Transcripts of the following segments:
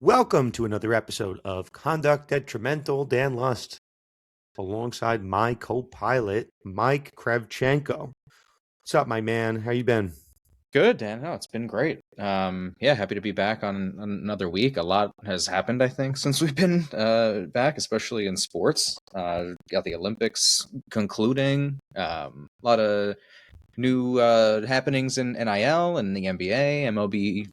Welcome to another episode of Conduct Detrimental. Dan Lust, alongside my co-pilot, Mike Kravchenko. What's up, my man? How you been? Good, Dan. No, it's been great. Happy to be back on another week. A lot has happened, I think, since we've been back, especially in sports. Got the Olympics concluding. A lot of new happenings in NIL and the NBA, MLB,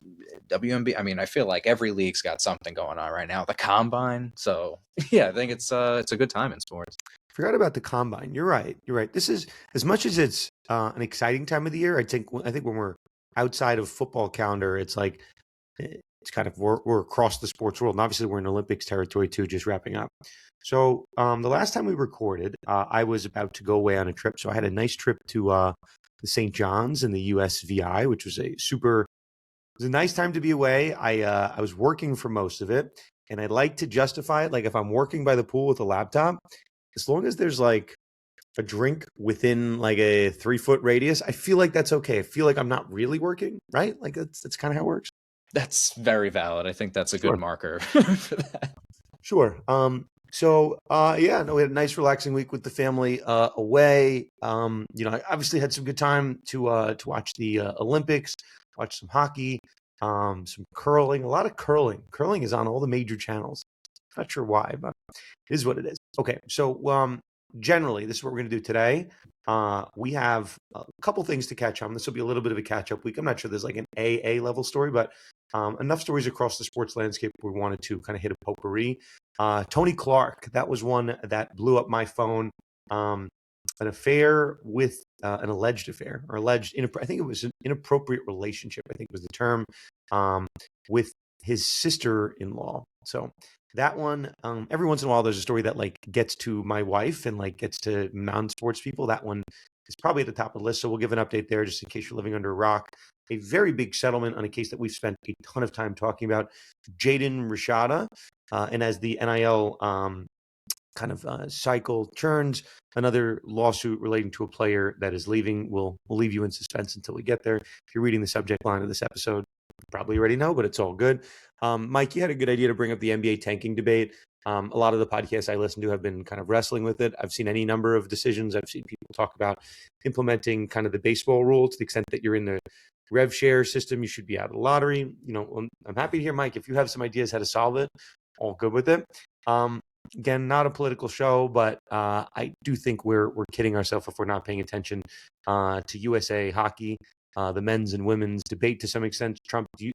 WNBA. I mean, I feel like every league's got something going on right now. The Combine. So yeah, I think it's a good time in sports. Forgot about the combine. You're right. You're right. This is, as much as it's an exciting time of the year. I think when we're outside of football calendar, it's like it's kind of we're across the sports world, and obviously we're in Olympics territory too, just wrapping up. So the last time we recorded, I was about to go away on a trip, so I had a nice trip to the St. John's in the USVI, which was it was a nice time to be away. I was working for most of it, and I like to justify it. Like if I'm working by the pool with a laptop, as long as there's like a drink within like a 3-foot radius, I feel like that's okay. I feel like I'm not really working, right? Like that's kind of how it works. That's very valid. I think that's a good Sure. marker for that. Sure. Yeah, no, we had a nice relaxing week with the family away. I obviously had some good time to watch the Olympics, watch some hockey, some curling, a lot of curling. Curling is on all the major channels. Not sure why, but it is what it is. Okay, so generally, this is what we're going to do today. We have a couple things to catch on. This will be a little bit of a catch-up week. I'm not sure there's like an AA level story, but enough stories across the sports landscape we wanted to kind of hit a potpourri. Tony Clark, that was one that blew up my phone. An affair with an alleged affair, or I think it was an inappropriate relationship, I think was the term, with his sister-in-law. So that one, every once in a while, there's a story that like gets to my wife and like gets to non-sports people. That one is probably at the top of the list. So we'll give an update there just in case you're living under a rock. A very big settlement on a case that we've spent a ton of time talking about, Jaden Rashada. And as the NIL cycle turns, another lawsuit relating to a player that is leaving. We'll leave you in suspense until we get there. If you're reading the subject line of this episode, you probably already know, but it's all good. Mike, you had a good idea to bring up the NBA tanking debate. A lot of the podcasts I listen to have been kind of wrestling with it. I've seen any number of decisions. I've seen people talk about implementing kind of the baseball rule to the extent that you're in the rev share system, you should be out of the lottery. I'm happy to hear, Mike, if you have some ideas how to solve it, all good with it. Again, not a political show, but I do think we're kidding ourselves if we're not paying attention to USA hockey, the men's and women's debate to some extent,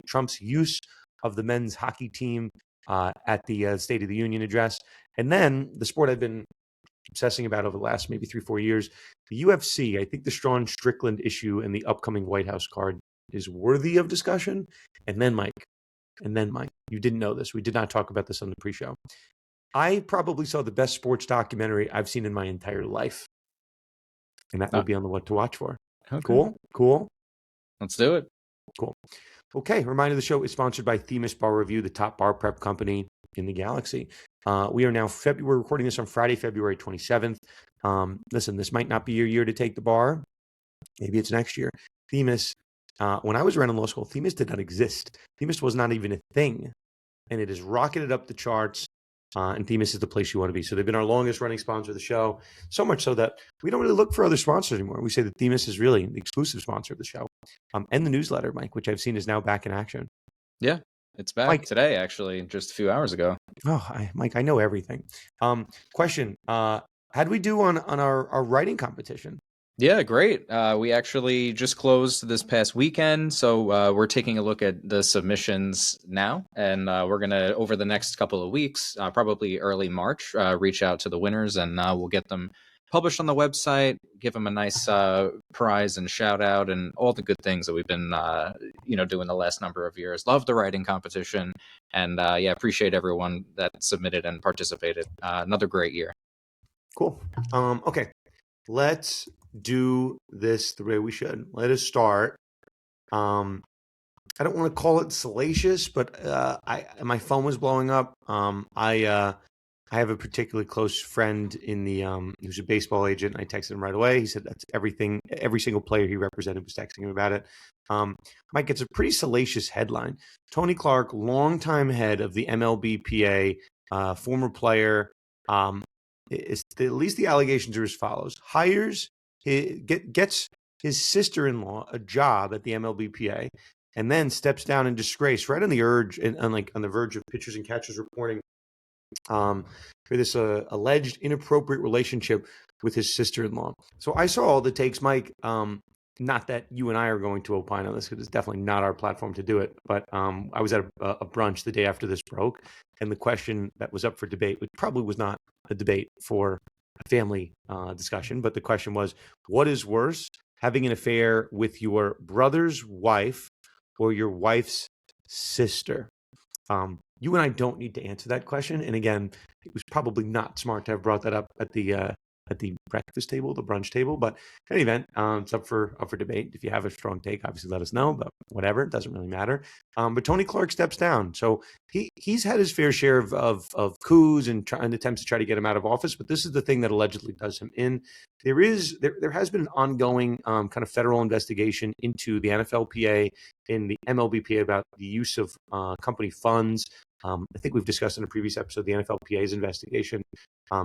Trump's use of the men's hockey team at the State of the Union address, and then the sport I've been obsessing about over the last maybe 3-4 years, the UFC. I think the Strawn Strickland issue and the upcoming White House card is worthy of discussion. And then Mike, you didn't know this. We did not talk about this on the pre-show. I probably saw the best sports documentary I've seen in my entire life. And that will be on the What to Watch For. Okay. Cool. Let's do it. Cool. Okay. Reminder, the show is sponsored by Themis Bar Review, the top bar prep company in the galaxy. We are now we're recording this on Friday, February 27th. Listen, this might not be your year to take the bar. Maybe it's next year. Themis, when I was around in law school, Themis did not exist. Themis was not even a thing. And it has rocketed up the charts. And Themis is the place you want to be. So they've been our longest running sponsor of the show, so much so that we don't really look for other sponsors anymore. We say that Themis is really the exclusive sponsor of the show, and the newsletter, Mike, which I've seen is now back in action. Yeah, it's back Mike, today, actually, just a few hours ago. Mike, I know everything. Question, how'd we do on our writing competition? Yeah, great. We actually just closed this past weekend, so we're taking a look at the submissions now, and we're going to, over the next couple of weeks, probably early March, reach out to the winners, and we'll get them published on the website, give them a nice prize and shout out, and all the good things that we've been doing the last number of years. Love the writing competition, and appreciate everyone that submitted and participated. Another great year. Cool. Okay, let's do this the way we should. Let us start. I don't want to call it salacious, but my phone was blowing up. I I have a particularly close friend in the who's a baseball agent. And I texted him right away. He said that's everything. Every single player he represented was texting him about it. Um, Mike, it's a pretty salacious headline. Tony Clark, longtime head of the MLBPA, former player. At least the allegations are as follows: gets his sister-in-law a job at the MLBPA, and then steps down in disgrace, right on the urge and on the verge of pitchers and catchers reporting for this alleged inappropriate relationship with his sister-in-law. So I saw all the takes, Mike. Not that you and I are going to opine on this because it's definitely not our platform to do it. But I was at a brunch the day after this broke, and the question that was up for debate, which probably was not a debate for a family discussion, but the question was, what is worse, having an affair with your brother's wife or your wife's sister? You and I don't need to answer that question. And again, it was probably not smart to have brought that up at the breakfast table, the brunch table. But in any event, it's up for debate. If you have a strong take, obviously let us know. But whatever, it doesn't really matter. But Tony Clark steps down, so he's had his fair share of coups and attempts to try to get him out of office. But this is the thing that allegedly does him in. There has been an ongoing kind of federal investigation into the NFLPA and the MLBPA about the use of company funds. I think we've discussed in a previous episode the NFLPA's investigation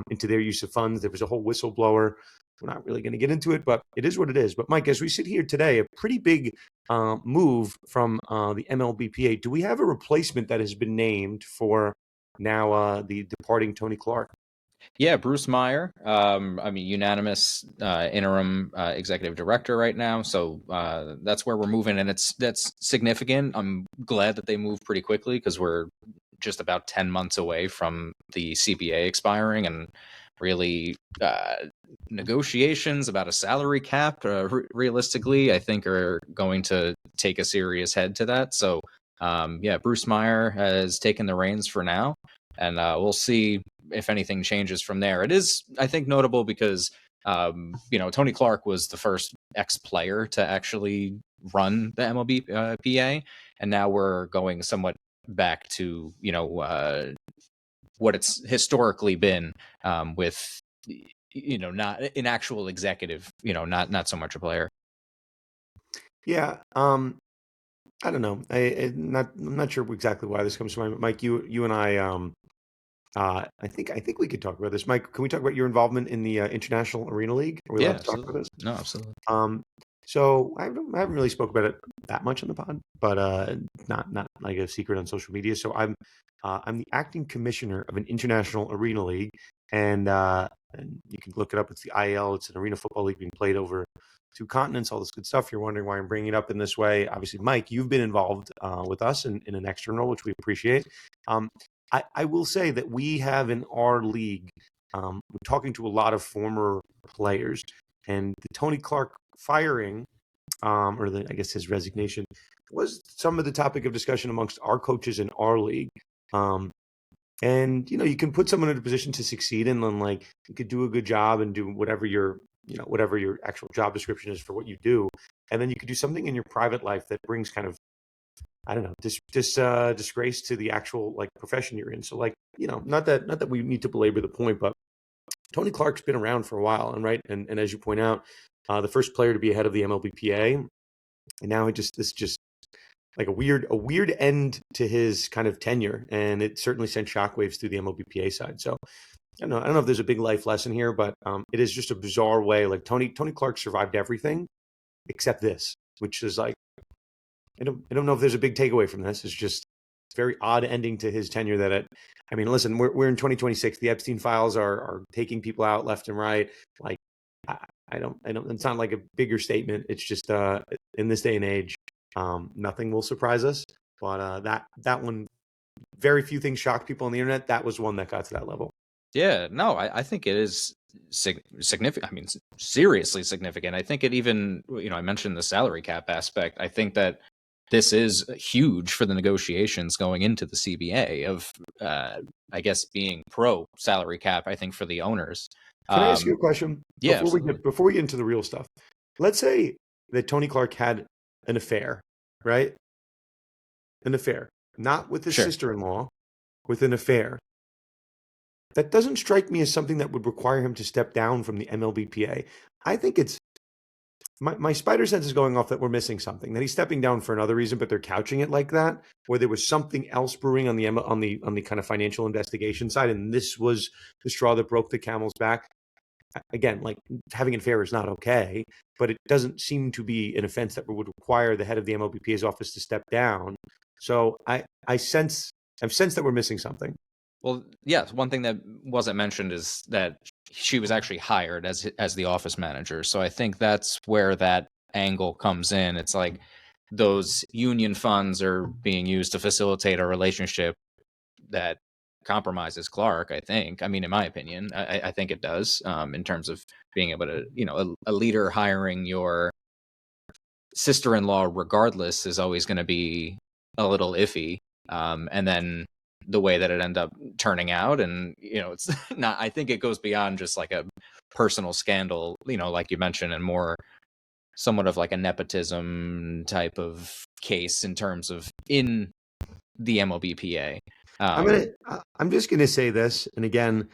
into their use of funds. There was a whole whistleblower. We're not really going to get into it, but it is what it is. But Mike, as we sit here today, a pretty big move from the MLBPA. Do we have a replacement that has been named for now the departing Tony Clark? Yeah, Bruce Meyer. Unanimous interim executive director right now. So that's where we're moving, and that's significant. I'm glad that they moved pretty quickly because we're just about 10 months away from the CBA expiring, and really negotiations about a salary cap, realistically, I think are going to take a serious head to that. So Bruce Meyer has taken the reins for now, and we'll see if anything changes from there. It is, I think, notable because Tony Clark was the first ex-player to actually run the MLBPA, and now we're going somewhat back to what it's historically been, with not an actual executive, not so much a player. Yeah, I don't know. I'm not sure exactly why this comes to mind, but Mike, you and I think we could talk about this. Mike, can we talk about your involvement in the International Arena League? Are we allowed to talk about this? No, absolutely. So I haven't really spoke about it that much on the pod, but not like a secret on social media. So I'm the acting commissioner of an International Arena League, and you can look it up. It's the IL. It's an arena football league being played over 2 continents. All this good stuff. You're wondering why I'm bringing it up in this way. Obviously, Mike, you've been involved with us in an external role, which we appreciate. I will say that we have in our league, we're talking to a lot of former players, and the Tony Clark firing, I guess his resignation, was some of the topic of discussion amongst our coaches in our league. And you can put someone in a position to succeed, and then you could do a good job and do whatever your actual job description is for what you do, and then you could do something in your private life that brings kind of, I don't know, disgrace to the actual profession you're in. So not that we need to belabor the point, but Tony Clark's been around for a while, and as you point out, the first player to be ahead of the MLBPA, and now this just like a weird end to his kind of tenure, and it certainly sent shockwaves through the MLBPA side. So I don't know if there's a big life lesson here, but it is just a bizarre way. Like Tony Clark survived everything except this, which is I don't know if there's a big takeaway from this. It's just a very odd ending to his tenure. Listen, we're in 2026. The Epstein files are taking people out left and right. I don't. It's not like a bigger statement. It's just in this day and age, nothing will surprise us. But that one, very few things shock people on the internet. That was one that got to that level. Yeah, no, I think it is significant. Seriously significant. I think it even, I mentioned the salary cap aspect. I think that this is huge for the negotiations going into the CBA of, I guess, being pro salary cap, I think, for the owners. Can I ask you a question? Yeah, before we get into the real stuff, let's say that Tony Clark had an affair, right? An affair, not with his sister-in-law, with an affair. That doesn't strike me as something that would require him to step down from the MLBPA. I think it's my spider sense is going off that we're missing something, that he's stepping down for another reason, but they're couching it like that, where there was something else brewing on the kind of financial investigation side, and this was the straw that broke the camel's back. Again, like, having an affair is not okay, but it doesn't seem to be an offense that would require the head of the MLBPA's office to step down. So I've sensed that we're missing something. Well, yes, one thing that wasn't mentioned is that she was actually hired as the office manager. So I think that's where that angle comes in. It's like those union funds are being used to facilitate a relationship that compromises Clark, I think. I mean, in my opinion, I think it does, in terms of being able to, a leader hiring your sister-in-law regardless is always going to be a little iffy. And then the way that it ended up turning out, and it's not, I think it goes beyond just like a personal scandal, like you mentioned, and more somewhat of like a nepotism type of case in terms of in the MLBPA. I'm just gonna say this, and again,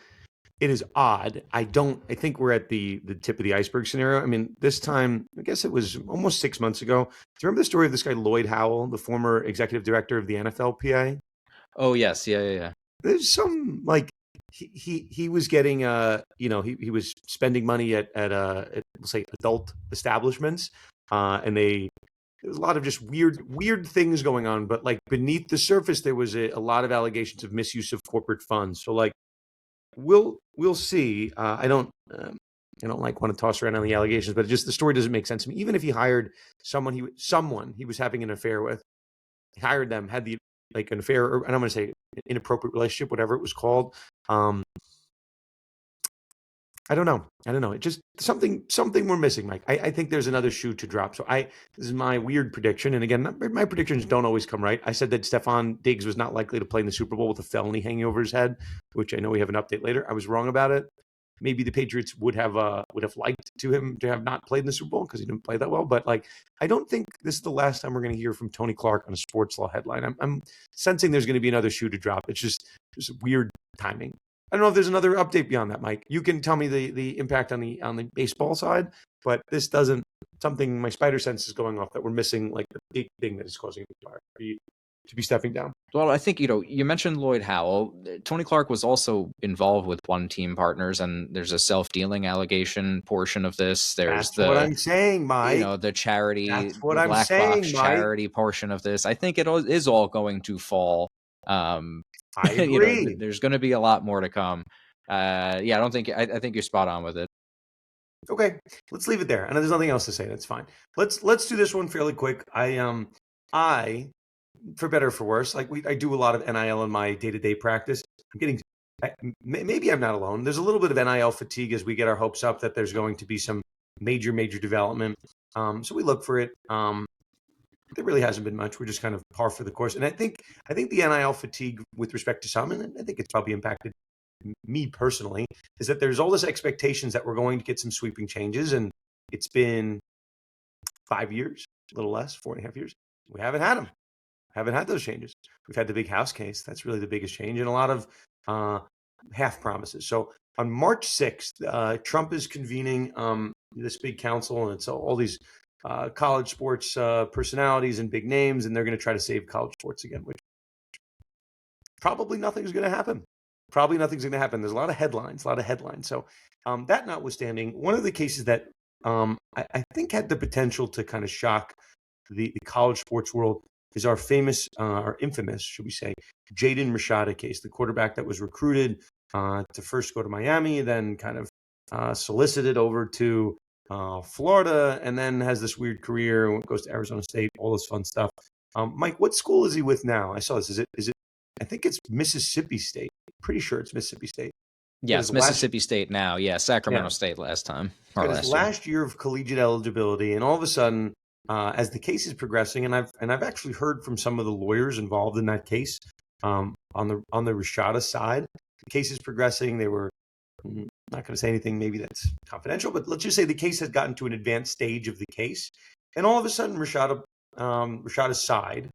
it is odd. I think we're at the tip of the iceberg scenario. I mean, this time, I guess it was almost 6 months ago. Do you remember the story of this guy Lloyd Howell, the former executive director of the NFLPA? Oh yes, yeah. There's some, like, he was getting he was spending money at we'll say adult establishments, and there was a lot of just weird things going on, but like beneath the surface there was a lot of allegations of misuse of corporate funds. So like, we'll see. I don't like want to toss around on the allegations, but just the story doesn't make sense to me. Even if he hired someone he was having an affair with, he hired them, had the like an affair, or, and I'm going to say inappropriate relationship, whatever it was called. I don't know. It just something we're missing, Mike. I think there's another shoe to drop. So this is my weird prediction. And again, my predictions don't always come right. I said that Stephon Diggs was not likely to play in the Super Bowl with a felony hanging over his head, which I know we have an update later. I was wrong about it. Maybe the Patriots would have liked him to have not played in the Super Bowl because he didn't play that well. But like, I don't think this is the last time we're going to hear from Tony Clark on a sports law headline. I'm sensing there's going to be another shoe to drop. It's just weird timing. I don't know if there's another update beyond that, Mike. You can tell me the impact on the baseball side, but this doesn't, something, my spider sense is going off that we're missing, like the big thing that is causing to be stepping down. Well, I think, you mentioned Lloyd Howell. Tony Clark was also involved with One Team Partners, and there's a self-dealing allegation portion of this. There's That's what I'm saying, Mike. The charity, That's what Black I'm saying, Box Mike. Charity portion of this. I think it is all going to fall. I agree. There's going to be a lot more to come. I don't think, I think you're spot on with it. Okay, let's leave it there. I know there's nothing else to say. That's fine. Let's do this one fairly quick. I, for better or for worse, like I do a lot of NIL in my day-to-day practice. I'm getting, maybe I'm not alone. There's a little bit of NIL fatigue as we get our hopes up that there's going to be some major development. So we look for it. There really hasn't been much. We're just kind of par for the course. And I think the NIL fatigue with respect to some, and I think it's probably impacted me personally, is that there's all this expectations that we're going to get some sweeping changes. And it's been 5 years, a little less, 4.5 years. We haven't had them. Haven't had those changes. We've had the big house case. That's really the biggest change, and a lot of half promises. So on March 6th, Trump is convening this big council, and it's all these college sports personalities and big names, and they're going to try to save college sports again, which probably nothing's going to happen. There's a lot of headlines. So that notwithstanding, one of the cases that I think had the potential to kind of shock the college sports world is our famous, or infamous, should we say, Jaden Rashada case, the quarterback that was recruited to first go to Miami, then kind of solicited over to Florida, and then has this weird career, goes to Arizona State, all this fun stuff. Mike, what school is he with now? I saw this. Is it? I think it's Mississippi State. Pretty sure it's Mississippi State. Yes, Mississippi State now. Yeah, Sacramento State last time. His last year of collegiate eligibility, and all of a sudden, as the case is progressing, and I've actually heard from some of the lawyers involved in that case, on the Rashada side, the case is progressing. They were not going to say anything maybe that's confidential, but let's just say the case has gotten to an advanced stage of the case, and all of a sudden Rashada's side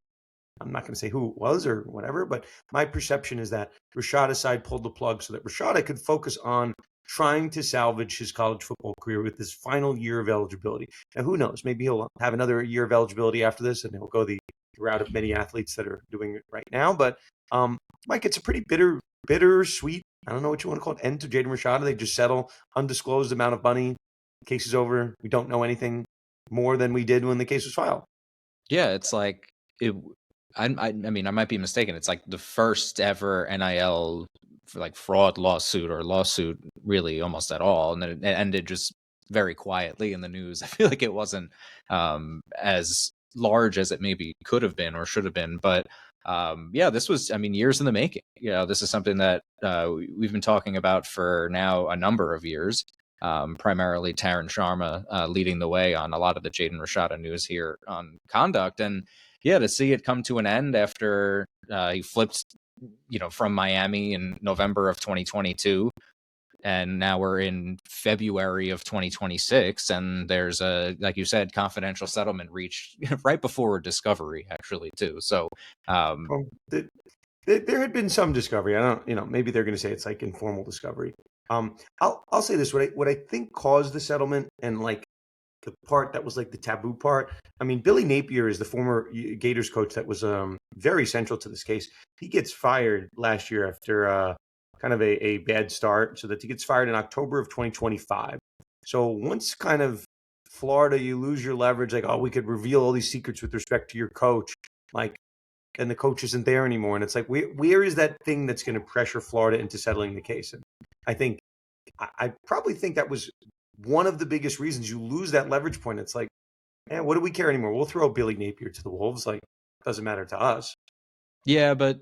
I'm not going to say who it was or whatever, but my perception is that Rashada's side pulled the plug so that Rashada could focus on trying to salvage his college football career with his final year of eligibility. Now, who knows? Maybe he'll have another year of eligibility after this, and he'll go the route of many athletes that are doing it right now. But Mike, it's a pretty bittersweet, I don't know what you want to call it, end to Jaden Rashada. They just settle undisclosed amount of money. Case is over. We don't know anything more than we did when the case was filed. Yeah, it's like it. I mean, I might be mistaken. It's like the first ever NIL like fraud lawsuit or lawsuit really almost at all, and then it ended just very quietly in the news. I feel like it wasn't as large as it maybe could have been or should have been, but yeah, this was, I mean, years in the making. This is something that we've been talking about for now a number of years. Primarily Taran Sharma leading the way on a lot of the Jaden Rashada news here on Conduct. And yeah, to see it come to an end after he flipped, from Miami in November of 2022. And now we're in February of 2026. And there's like you said, confidential settlement reached right before discovery, actually, too. So there had been some discovery. I don't, maybe they're going to say it's like informal discovery. I'll say this: what I think caused the settlement and like the part that was like the taboo part. I mean, Billy Napier is the former Gators coach that was very central to this case. He gets fired last year after kind of a bad start, so that he gets fired in October of 2025. So once kind of Florida, you lose your leverage, like, oh, we could reveal all these secrets with respect to your coach, like, and the coach isn't there anymore. And it's like, where is that thing that's going to pressure Florida into settling the case? And I probably think that was one of the biggest reasons you lose that leverage point. It's like, what do we care anymore? We'll throw Billy Napier to the wolves. Like, it doesn't matter to us. Yeah, but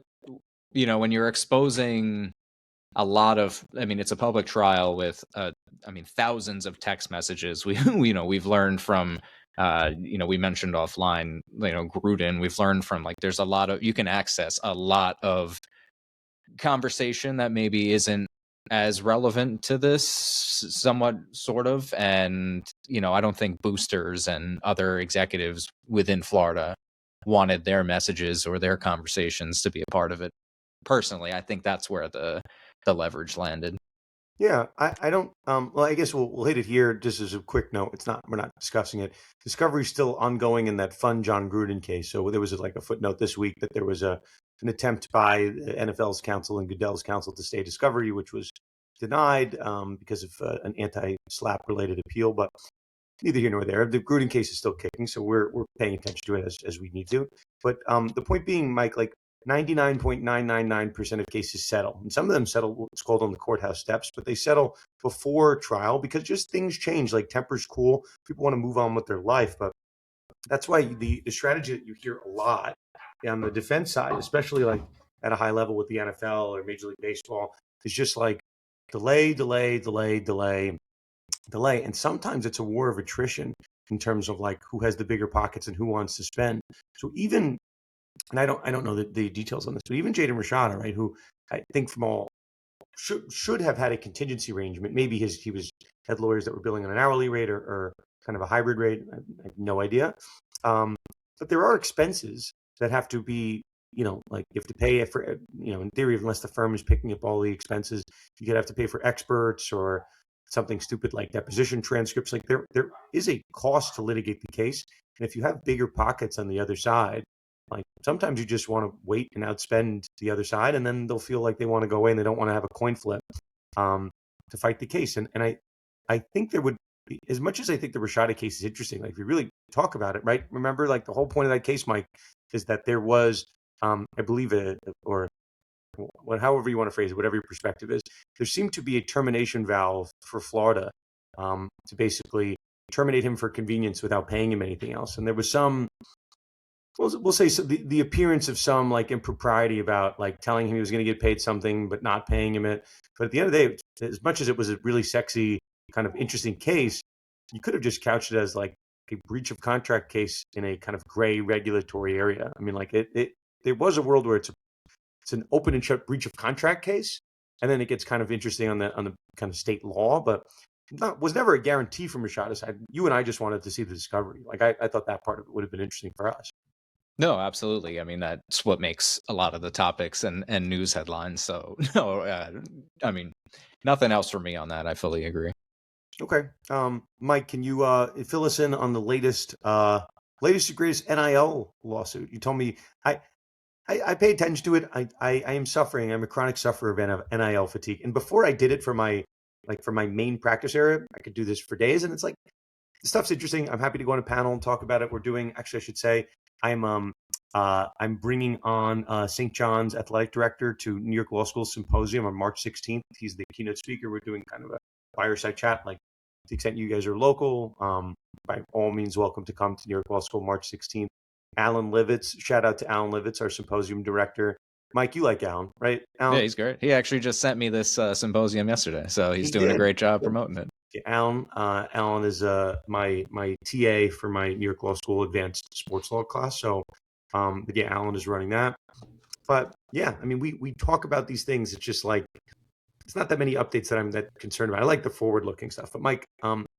when you're exposing a lot of, I mean, it's a public trial with, thousands of text messages. We've learned from, we mentioned offline, Gruden. We've learned from there's a lot of, you can access a lot of conversation that maybe isn't as relevant to this, somewhat, sort of. And, I don't think boosters and other executives within Florida wanted their messages or their conversations to be a part of it. Personally, I think that's where the leverage landed. Yeah, I don't. Well, I guess we'll hit it here just as a quick note. We're not discussing it. Discovery's still ongoing in that fun John Gruden case. So there was like a footnote this week that there was an attempt by the NFL's counsel and Goodell's counsel to stay discovery, which was denied because of an anti-SLAPP related appeal. But neither here nor there. The Gruden case is still kicking, so we're paying attention to it as we need to. But the point being, Mike, like 99.999% of cases settle. And some of them settle what's called on the courthouse steps, but they settle before trial because just things change, like tempers cool. People want to move on with their life. But that's why the strategy that you hear a lot on the defense side, especially like at a high level with the NFL or Major League Baseball, is just like delay. And sometimes it's a war of attrition in terms of like who has the bigger pockets and who wants to spend. So even, and I don't know the details on this, but even Jaden Rashada, right, who I think from all should have had a contingency arrangement. Maybe he had lawyers that were billing on an hourly rate or kind of a hybrid rate. I have no idea. But there are expenses that have to be, like you have to pay for, in theory, unless the firm is picking up all the expenses, you could have to pay for experts or something stupid like deposition transcripts. Like there is a cost to litigate the case. And if you have bigger pockets on the other side, like sometimes you just want to wait and outspend the other side, and then they'll feel like they want to go away and they don't want to have a coin flip to fight the case. And I think there would be, as much as I think the Rashada case is interesting, like if you really talk about it, right? Remember, like the whole point of that case, Mike, is that there was, I believe, however you want to phrase it, whatever your perspective is, there seemed to be a termination valve for Florida to basically terminate him for convenience without paying him anything else. And there was some, we'll say the appearance of some like impropriety about like telling him he was going to get paid something but not paying him it. But at the end of the day, as much as it was a really sexy kind of interesting case, you could have just couched it as like a breach of contract case in a kind of gray regulatory area. I mean, like there was a world where it's an open and shut breach of contract case, and then it gets kind of interesting on the kind of state law, but was never a guarantee from Rashada's side. You and I just wanted to see the discovery. Like I thought that part of it would have been interesting for us. No, absolutely. I mean, that's what makes a lot of the topics and news headlines. So no, I mean, nothing else for me on that. I fully agree. Okay. Mike, can you fill us in on the latest and greatest NIL lawsuit? You told me I pay attention to it. I am suffering. I'm a chronic sufferer of NIL fatigue. And before I did it for my main practice area, I could do this for days. And it's like, this stuff's interesting. I'm happy to go on a panel and talk about it. We're doing, actually, I should say, I'm bringing on St. John's athletic director to New York Law School Symposium on March 16th. He's the keynote speaker. We're doing kind of a fireside chat. Like, to the extent you guys are local, by all means, welcome to come to New York Law School March 16th. Alan Livitz, shout out to Alan Livitz, our symposium director. Mike, you like Alan, right? Yeah, Alan, he's great. He actually just sent me this symposium yesterday, so he's he doing a did. great job promoting it. Alan is my TA for my New York Law School advanced sports law class. So, but yeah, Alan is running that. But yeah, I mean, we talk about these things. It's just like it's not that many updates that I'm that concerned about. I like the forward looking stuff. But Mike,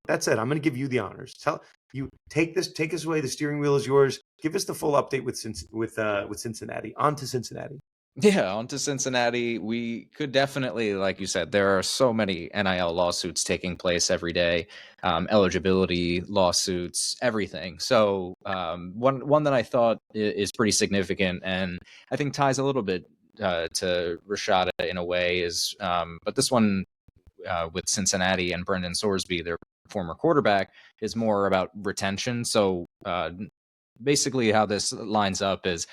that said, I'm going to give you the honors. Tell you take us away. The steering wheel is yours. Give us the full update with Cincinnati. On to Cincinnati. Yeah, on to Cincinnati. We could definitely, like you said, there are so many NIL lawsuits taking place every day, eligibility lawsuits, everything. So one that I thought is pretty significant, and I think ties a little bit to Rashada in a way is, but this one with Cincinnati and Brendan Sorsby, their former quarterback, is more about retention. So basically how this lines up is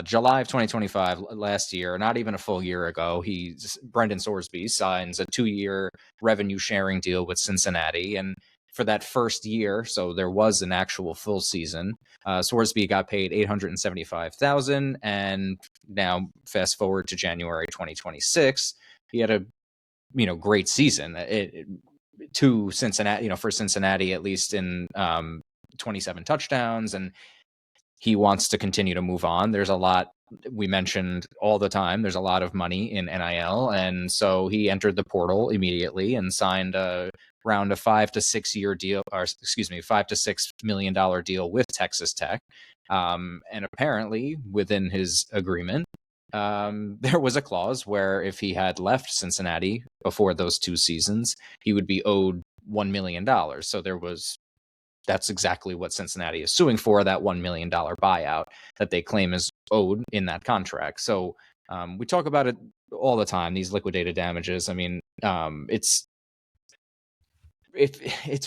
July of 2025, last year, not even a full year ago, Brendan Sorsby signs a 2-year revenue sharing deal with Cincinnati. And for that first year, so there was an actual full season, Sorsby got paid $875,000. And now fast forward to January 2026, he had a great season. To Cincinnati, for Cincinnati, at least in 27 touchdowns, and he wants to continue to move on. There's a lot, we mentioned all the time, there's a lot of money in NIL. And so he entered the portal immediately and signed around a 5 to 6 year deal, or excuse me, $5 to $6 million deal with Texas Tech. And apparently within his agreement, there was a clause where if he had left Cincinnati before those 2 seasons, he would be owed $1 million. So that's exactly what Cincinnati is suing for, that $1 million buyout that they claim is owed in that contract. So we talk about it all the time, these liquidated damages. I mean, it's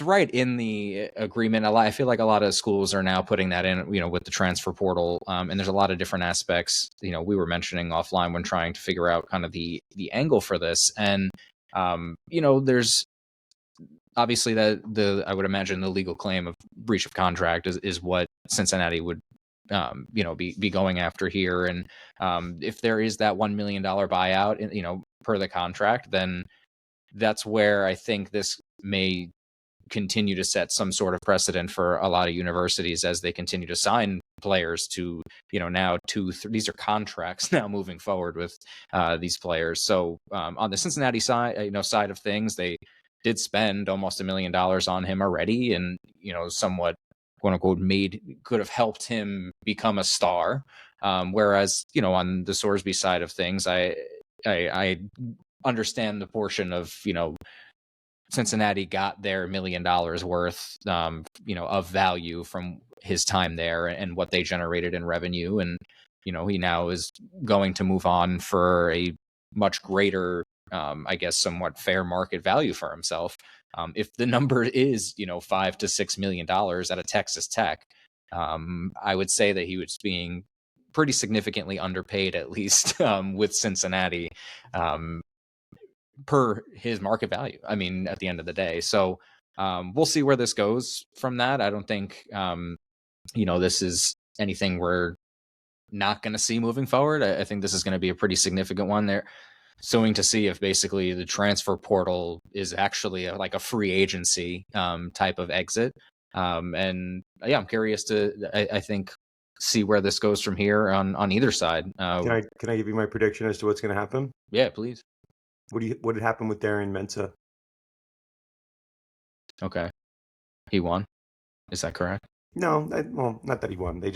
right in the agreement. I feel like a lot of schools are now putting that in, with the transfer portal. And there's a lot of different aspects, we were mentioning offline when trying to figure out kind of the angle for this. And, there's obviously that I would imagine the legal claim of breach of contract is what Cincinnati would be going after here. And if there is that $1 million buyout, per the contract, then that's where I think this may continue to set some sort of precedent for a lot of universities as they continue to sign players to, now these are contracts now moving forward with these players. So on the Cincinnati side, side of things, they did spend almost $1 million on him already, and somewhat quote unquote could have helped him become a star. Whereas on the Sorsby side of things, I understand the portion of Cincinnati got their $1 million worth of value from his time there and what they generated in revenue, and he now is going to move on for a much greater I guess somewhat fair market value for himself. If the number is $5 to $6 million at a Texas Tech, I would say that he was being pretty significantly underpaid, at least with Cincinnati, per his market value. I mean, at the end of the day. So we'll see where this goes from that. I don't think this is anything we're not going to see moving forward. I think this is going to be a pretty significant one. They're suing to see if basically the transfer portal is actually like a free agency type of exit. And yeah, I'm curious to, I think, see where this goes from here on either side. Can I give you my prediction as to what's going to happen? Yeah, please. What did happen with Darren Mensah? Okay, he won. Is that correct? No, well, not that he won. They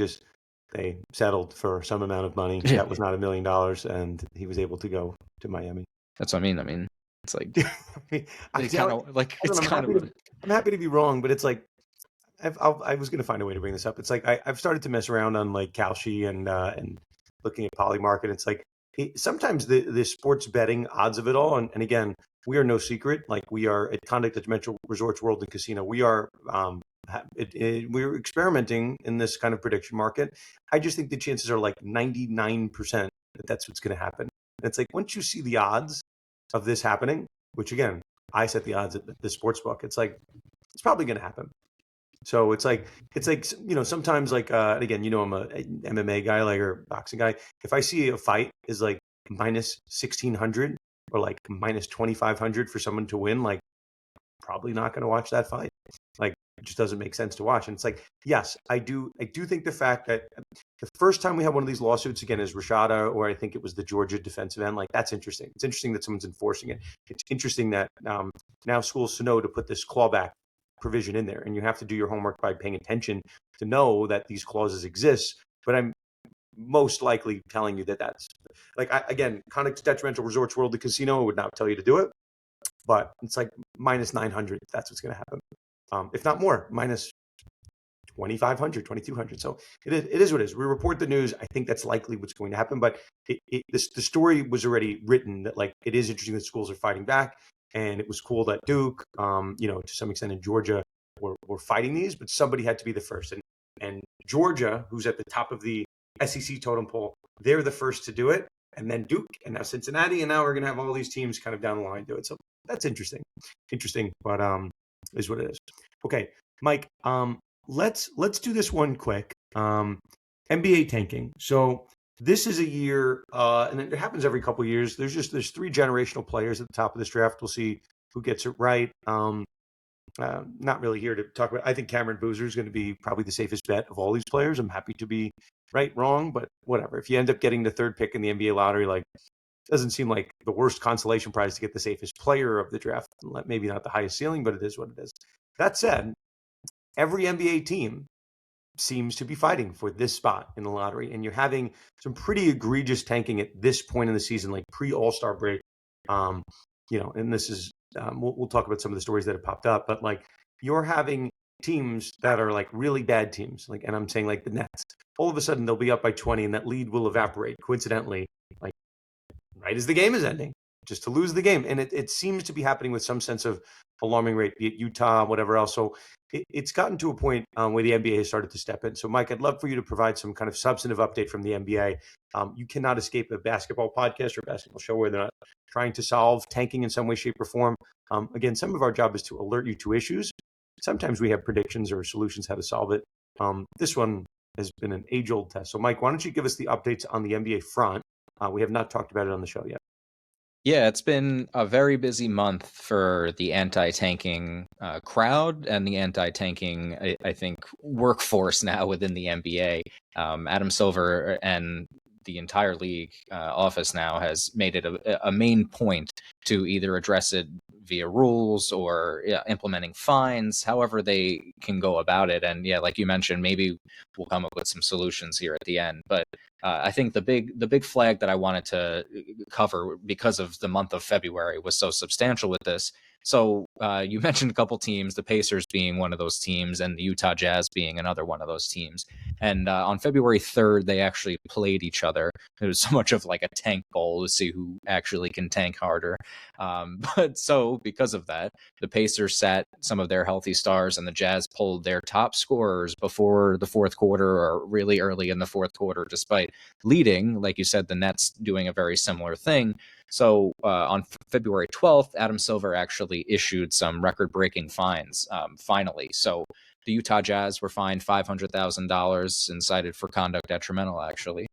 they settled for some amount of money that was not $1 million, and he was able to go to Miami. That's what I mean. I mean, it's like I'm kind of like it's kind of I'm happy to be wrong, but it's like I was going to find a way to bring this up. It's like I've started to mess around on like Kalshi and looking at Polymarket. It's like sometimes the sports betting odds of it all, and again, we are no secret. Like we are at Conduct Detrimental Resorts World and Casino. We are we're experimenting in this kind of prediction market. I just think the chances are like 99% that that's what's going to happen. And it's like once you see the odds of this happening, which again, I set the odds at the sports book. It's like it's probably going to happen. So it's like sometimes like again, I'm a MMA guy like or boxing guy. If I see a fight is like minus 1,600 or like minus 2,500 for someone to win, like probably not going to watch that fight. Like it just doesn't make sense to watch. And it's like, yes, I do think the fact that the first time we had one of these lawsuits again is Rashada, or I think it was the Georgia defensive end. Like that's interesting. It's interesting that someone's enforcing it. It's interesting that now schools know to put this clawback provision in there, and you have to do your homework by paying attention to know that these clauses exist. But I'm most likely telling you that that's like again, Conduct Detrimental Resorts World, the casino would not tell you to do it, but it's like minus 900. That's what's going to happen, if not more, minus 2,500, 2,200. So it is what it is. We report the news. I think that's likely what's going to happen, but the story was already written that like it is interesting that schools are fighting back. And it was cool that Duke, to some extent in Georgia, were fighting these, but somebody had to be the first. And Georgia, who's at the top of the SEC totem pole, they're the first to do it. And then Duke, and now Cincinnati, and now we're going to have all these teams kind of down the line do it. So that's interesting, but is what it is. Okay, Mike, let's do this one quick. NBA tanking. So this is a year, and it happens every couple of years. There's 3 generational players at the top of this draft. We'll see who gets it right. Not really here to talk about. I think Cameron Boozer is going to be probably the safest bet of all these players. I'm happy to be right, wrong, but whatever. If you end up getting the 3rd pick in the NBA lottery, like it doesn't seem like the worst consolation prize to get the safest player of the draft. Maybe not the highest ceiling, but it is what it is. That said, every NBA team seems to be fighting for this spot in the lottery, and you're having some pretty egregious tanking at this point in the season, like pre-All-Star break. And this is we'll talk about some of the stories that have popped up, but like you're having teams that are like really bad teams, like, and I'm saying like the Nets. All of a sudden they'll be up by 20, and that lead will evaporate coincidentally, like right as the game is ending, just to lose the game. And it seems to be happening with some sense of alarming rate, be it Utah, whatever else. So it's gotten to a point where the NBA has started to step in. So, Mike, I'd love for you to provide some kind of substantive update from the NBA. You cannot escape a basketball podcast or a basketball show where they're not trying to solve tanking in some way, shape, or form. Again, some of our job is to alert you to issues. Sometimes we have predictions or solutions how to solve it. This one has been an age-old test. So, Mike, why don't you give us the updates on the NBA front? We have not talked about it on the show yet. Yeah, it's been a very busy month for the anti-tanking crowd and the anti-tanking, I think, workforce now within the NBA. Adam Silver and the entire league office now has made it a main point to either address it via rules or implementing fines, however they can go about it. And yeah, like you mentioned, maybe we'll come up with some solutions here at the end. But I think the big flag that I wanted to cover because of the month of February was so substantial with this. So you mentioned a couple teams, the Pacers being one of those teams and the Utah Jazz being another one of those teams. And on February 3rd, they actually played each other. It was so much of like a tank bowl to see who actually can tank harder. But so because of that, the Pacers sat some of their healthy stars and the Jazz pulled their top scorers before the 4th quarter or really early in the 4th quarter, despite leading, like you said, the Nets doing a very similar thing. So on February 12th, Adam Silver actually issued some record-breaking fines, finally. So the Utah Jazz were fined $500,000 and cited for conduct detrimental, actually,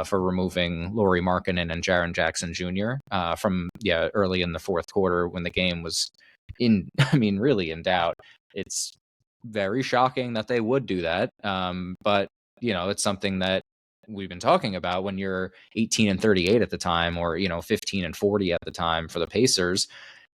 for removing Lauri Markkanen and Jaren Jackson Jr. From early in the 4th quarter when the game was really in doubt. It's very shocking that they would do that, but it's something that we've been talking about when you're 18-38 at the time, or 15-40 at the time for the Pacers.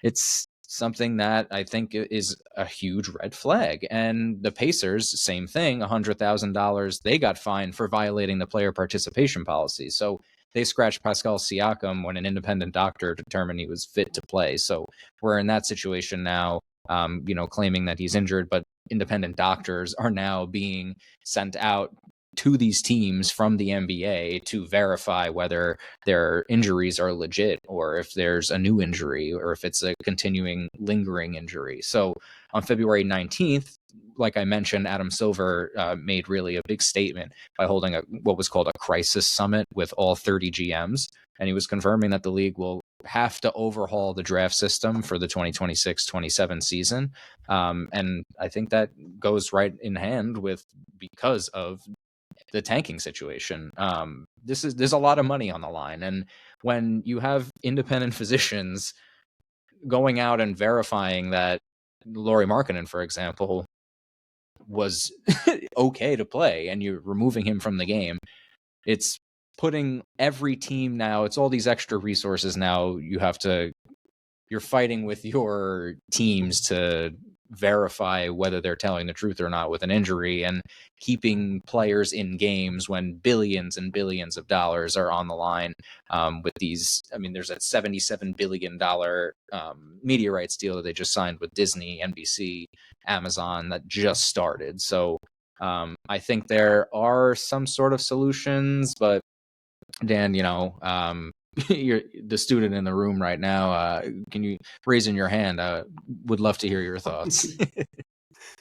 It's something that I think is a huge red flag. And the Pacers, same thing, $100,000 they got fined for violating the player participation policy. So they scratched Pascal Siakam when an independent doctor determined he was fit to play. So we're in that situation now, claiming that he's injured, but independent doctors are now being sent out to these teams from the NBA to verify whether their injuries are legit or if there's a new injury or if it's a continuing lingering injury. So on February 19th, like I mentioned, Adam Silver made really a big statement by holding what was called a crisis summit with all 30 GMs. And he was confirming that the league will have to overhaul the draft system for the 2026-27 season. And I think that goes right in hand with because of the tanking situation. There's a lot of money on the line, and when you have independent physicians going out and verifying that Lauri Markkanen, for example, was okay to play, and you're removing him from the game, it's putting every team now. It's all these extra resources now. You're fighting with your teams to verify whether they're telling the truth or not with an injury, and keeping players in games when billions and billions of dollars are on the line with these. I mean, there's a $77 billion media rights deal that they just signed with Disney, NBC, Amazon that just started. So I think there are some sort of solutions, but Dan, you're the student in the room right now. Can you raise in your hand? Would love to hear your thoughts.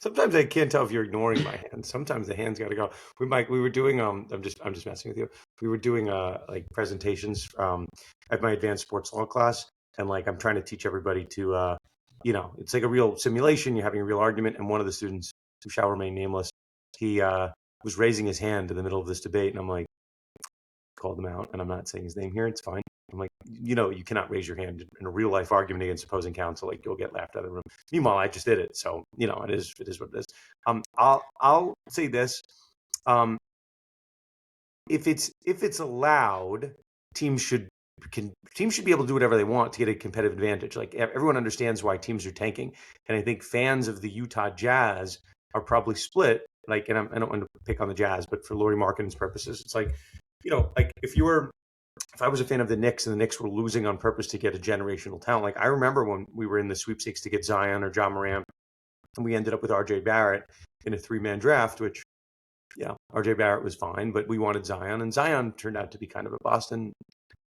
Sometimes I can't tell if you're ignoring my hand. Sometimes the hand's got to go. We were doing I'm just messing with you. We were doing like presentations at my advanced sports law class, and like I'm trying to teach everybody to it's like a real simulation. You're having a real argument, and one of the students, who shall remain nameless, he was raising his hand in the middle of this debate, and I'm like, called him out, and I'm not saying his name here. It's fine. I'm like, you cannot raise your hand in a real life argument against opposing counsel. Like, you'll get laughed out of the room. Meanwhile, I just did it, so it is what it is. I'll say this: if it's allowed, teams should be able to do whatever they want to get a competitive advantage. Like, everyone understands why teams are tanking, and I think fans of the Utah Jazz are probably split. Like, and I don't want to pick on the Jazz, but for Lauri Markkanen's purposes, it's like, like if I was a fan of the Knicks and the Knicks were losing on purpose to get a generational talent, like I remember when we were in the sweepstakes to get Zion or John Morant, and we ended up with RJ Barrett in a 3-man draft, which, RJ Barrett was fine, but we wanted Zion, and Zion turned out to be kind of a bust. And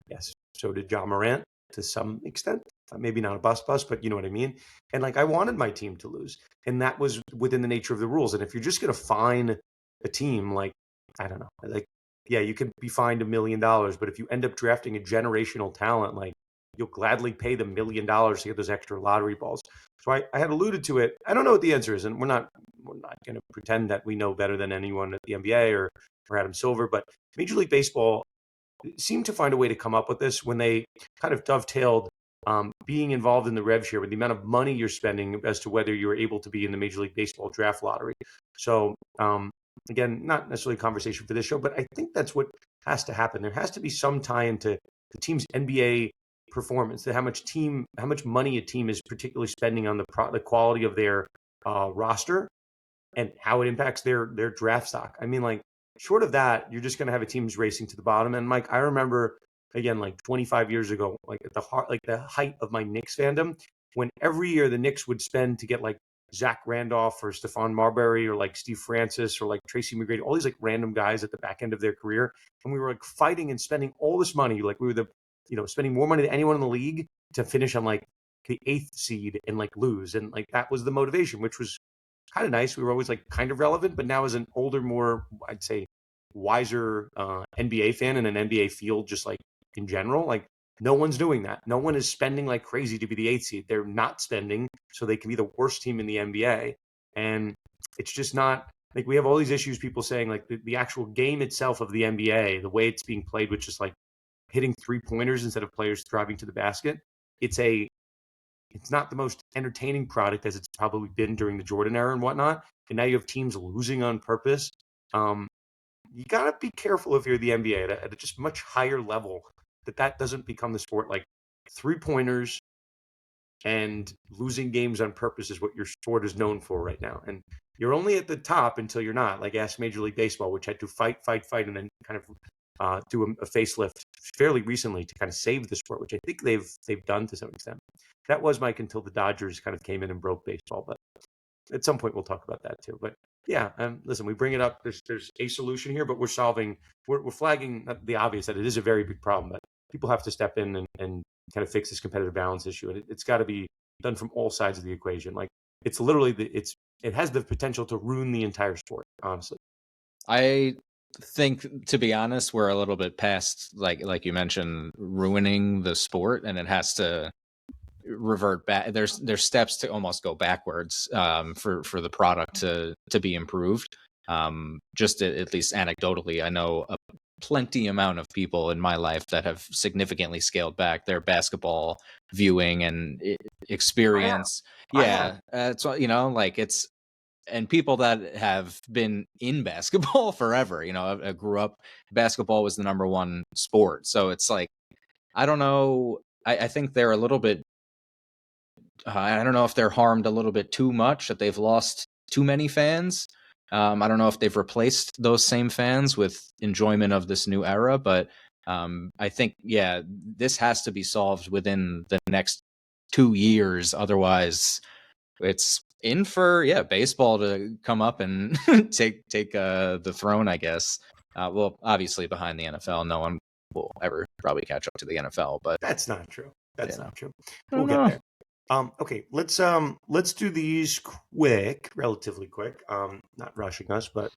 yes, so did John Morant to some extent. Maybe not a bust, but you know what I mean? And like, I wanted my team to lose, and that was within the nature of the rules. And if you're just going to fine a team, like, I don't know, like, yeah, you could be fined $1 million, but if you end up drafting a generational talent, like, you'll gladly pay them $1 million to get those extra lottery balls. So I had alluded to it. I don't know what the answer is, and we're not going to pretend that we know better than anyone at the NBA or Adam Silver, but Major League Baseball seemed to find a way to come up with this when they kind of dovetailed being involved in the rev share with the amount of money you're spending as to whether you're able to be in the Major League Baseball draft lottery. So again, not necessarily a conversation for this show, but I think that's what has to happen. There has to be some tie into the team's NBA performance, to how much money a team is particularly spending on the quality of their roster and how it impacts their draft stock. I mean, like, short of that, you're just going to have a teams racing to the bottom. And Mike, I remember, again, like 25 years ago, like at the height of my Knicks fandom, when every year the Knicks would spend to get like Zach Randolph or Stephon Marbury or like Steve Francis or like Tracy McGrady, all these like random guys at the back end of their career. And we were like fighting and spending all this money. Like, we were spending more money than anyone in the league to finish on like the 8th seed and like lose. And like, that was the motivation, which was kind of nice. We were always like kind of relevant, but now as an older, more, I'd say, wiser NBA fan in an NBA field, just like in general, like, no one's doing that. No one is spending like crazy to be the 8th seed. They're not spending so they can be the worst team in the NBA. And it's just not, like, we have all these issues, people saying like the actual game itself of the NBA, the way it's being played, which is like hitting 3-pointers instead of players driving to the basket. It's not the most entertaining product as it's probably been during the Jordan era and whatnot. And now you have teams losing on purpose. You got to be careful if you're the NBA at a just much higher level, that doesn't become the sport. Like, 3-pointers, and losing games on purpose is what your sport is known for right now. And you're only at the top until you're not. Like ask Major League Baseball, which had to fight, and then kind of do a facelift fairly recently to kind of save the sport, which I think they've done to some extent. That was Mike until the Dodgers kind of came in and broke baseball. But at some point we'll talk about that too. But yeah, listen, we bring it up. There's a solution here, but we're flagging the obvious that it is a very big problem. But people have to step in and kind of fix this competitive balance issue, and it's got to be done from all sides of the equation. Like it's literally it has the potential to ruin the entire sport. Honestly, I think, to be honest, we're a little bit past like you mentioned, ruining the sport, and it has to revert back. There's steps to almost go backwards for the product to be improved. Just at least anecdotally, I know a plenty amount of people in my life that have significantly scaled back their basketball viewing and experience. So like it's, and people that have been in basketball forever, I grew up, basketball was the number one sport. So it's like, I don't know. I think they're a little bit, I don't know if they're harmed a little bit too much, that they've lost too many fans. I don't know if they've replaced those same fans with enjoyment of this new era, but I think, this has to be solved within the next 2 years. Otherwise, it's in for baseball to come up and take the throne, I guess. Well, obviously behind the NFL, no one will ever probably catch up to the NFL, but that's not true. That's not true. We'll get there. Okay, let's do these relatively quick. Not rushing us, but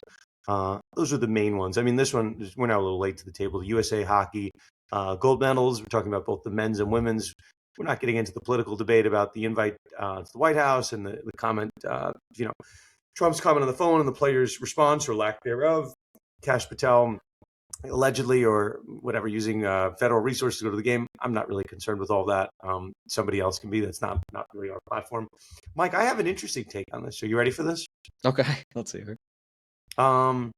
those are the main ones. I mean, this one, we're now a little late to the table. The USA hockey gold medals. We're talking about both the men's and women's. We're not getting into the political debate about the invite to the White House and the comment, Trump's comment on the phone and the players' response or lack thereof. Kash Patel allegedly or whatever using federal resources to go to the game. I'm not really concerned with all that. Somebody else can be. That's not really our platform. Mike, I have an interesting take on this. Are you ready for this? Okay, let's see. I'm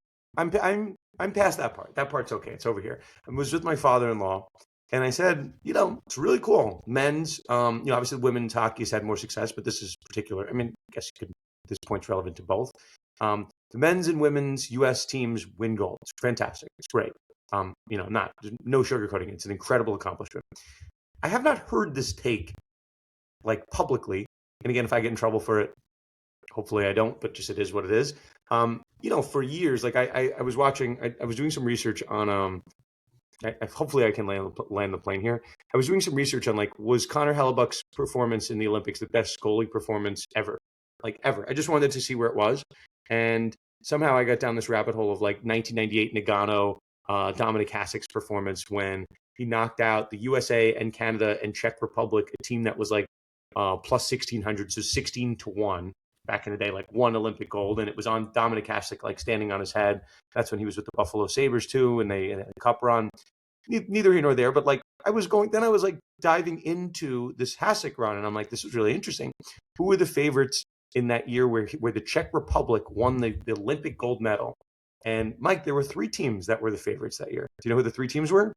past that part. That part's okay. It's over here. I was with my father-in-law, and I said, it's really cool. Men's, obviously women's hockey has had more success, but this is particular. I mean, I guess this point's relevant to both. The men's and women's U.S. teams win gold. It's fantastic. It's great. No sugarcoating it. It's an incredible accomplishment. I have not heard this take like publicly. And again, if I get in trouble for it, hopefully I don't, but just it is what it is. For years, like I was watching, I was doing some research on, hopefully I can land the plane here. I was doing some research on was Connor Hellebuck's performance in the Olympics the best goalie performance ever? Like ever. I just wanted to see where it was. And somehow I got down this rabbit hole of 1998 Nagano, Dominic Hasek's performance when he knocked out the USA and Canada and Czech Republic, a team that was plus 1,600, so 16-1 back in the day, one Olympic gold. And it was on Dominic Hasek, standing on his head. That's when he was with the Buffalo Sabres too, and they had a cup run. Neither here nor there, but I was diving into this Hasek run, and I'm like, this was really interesting. Who were the favorites in that year where the Czech Republic won the Olympic gold medal? And Mike, there were 3 teams that were the favorites that year. Do you know who the 3 teams were?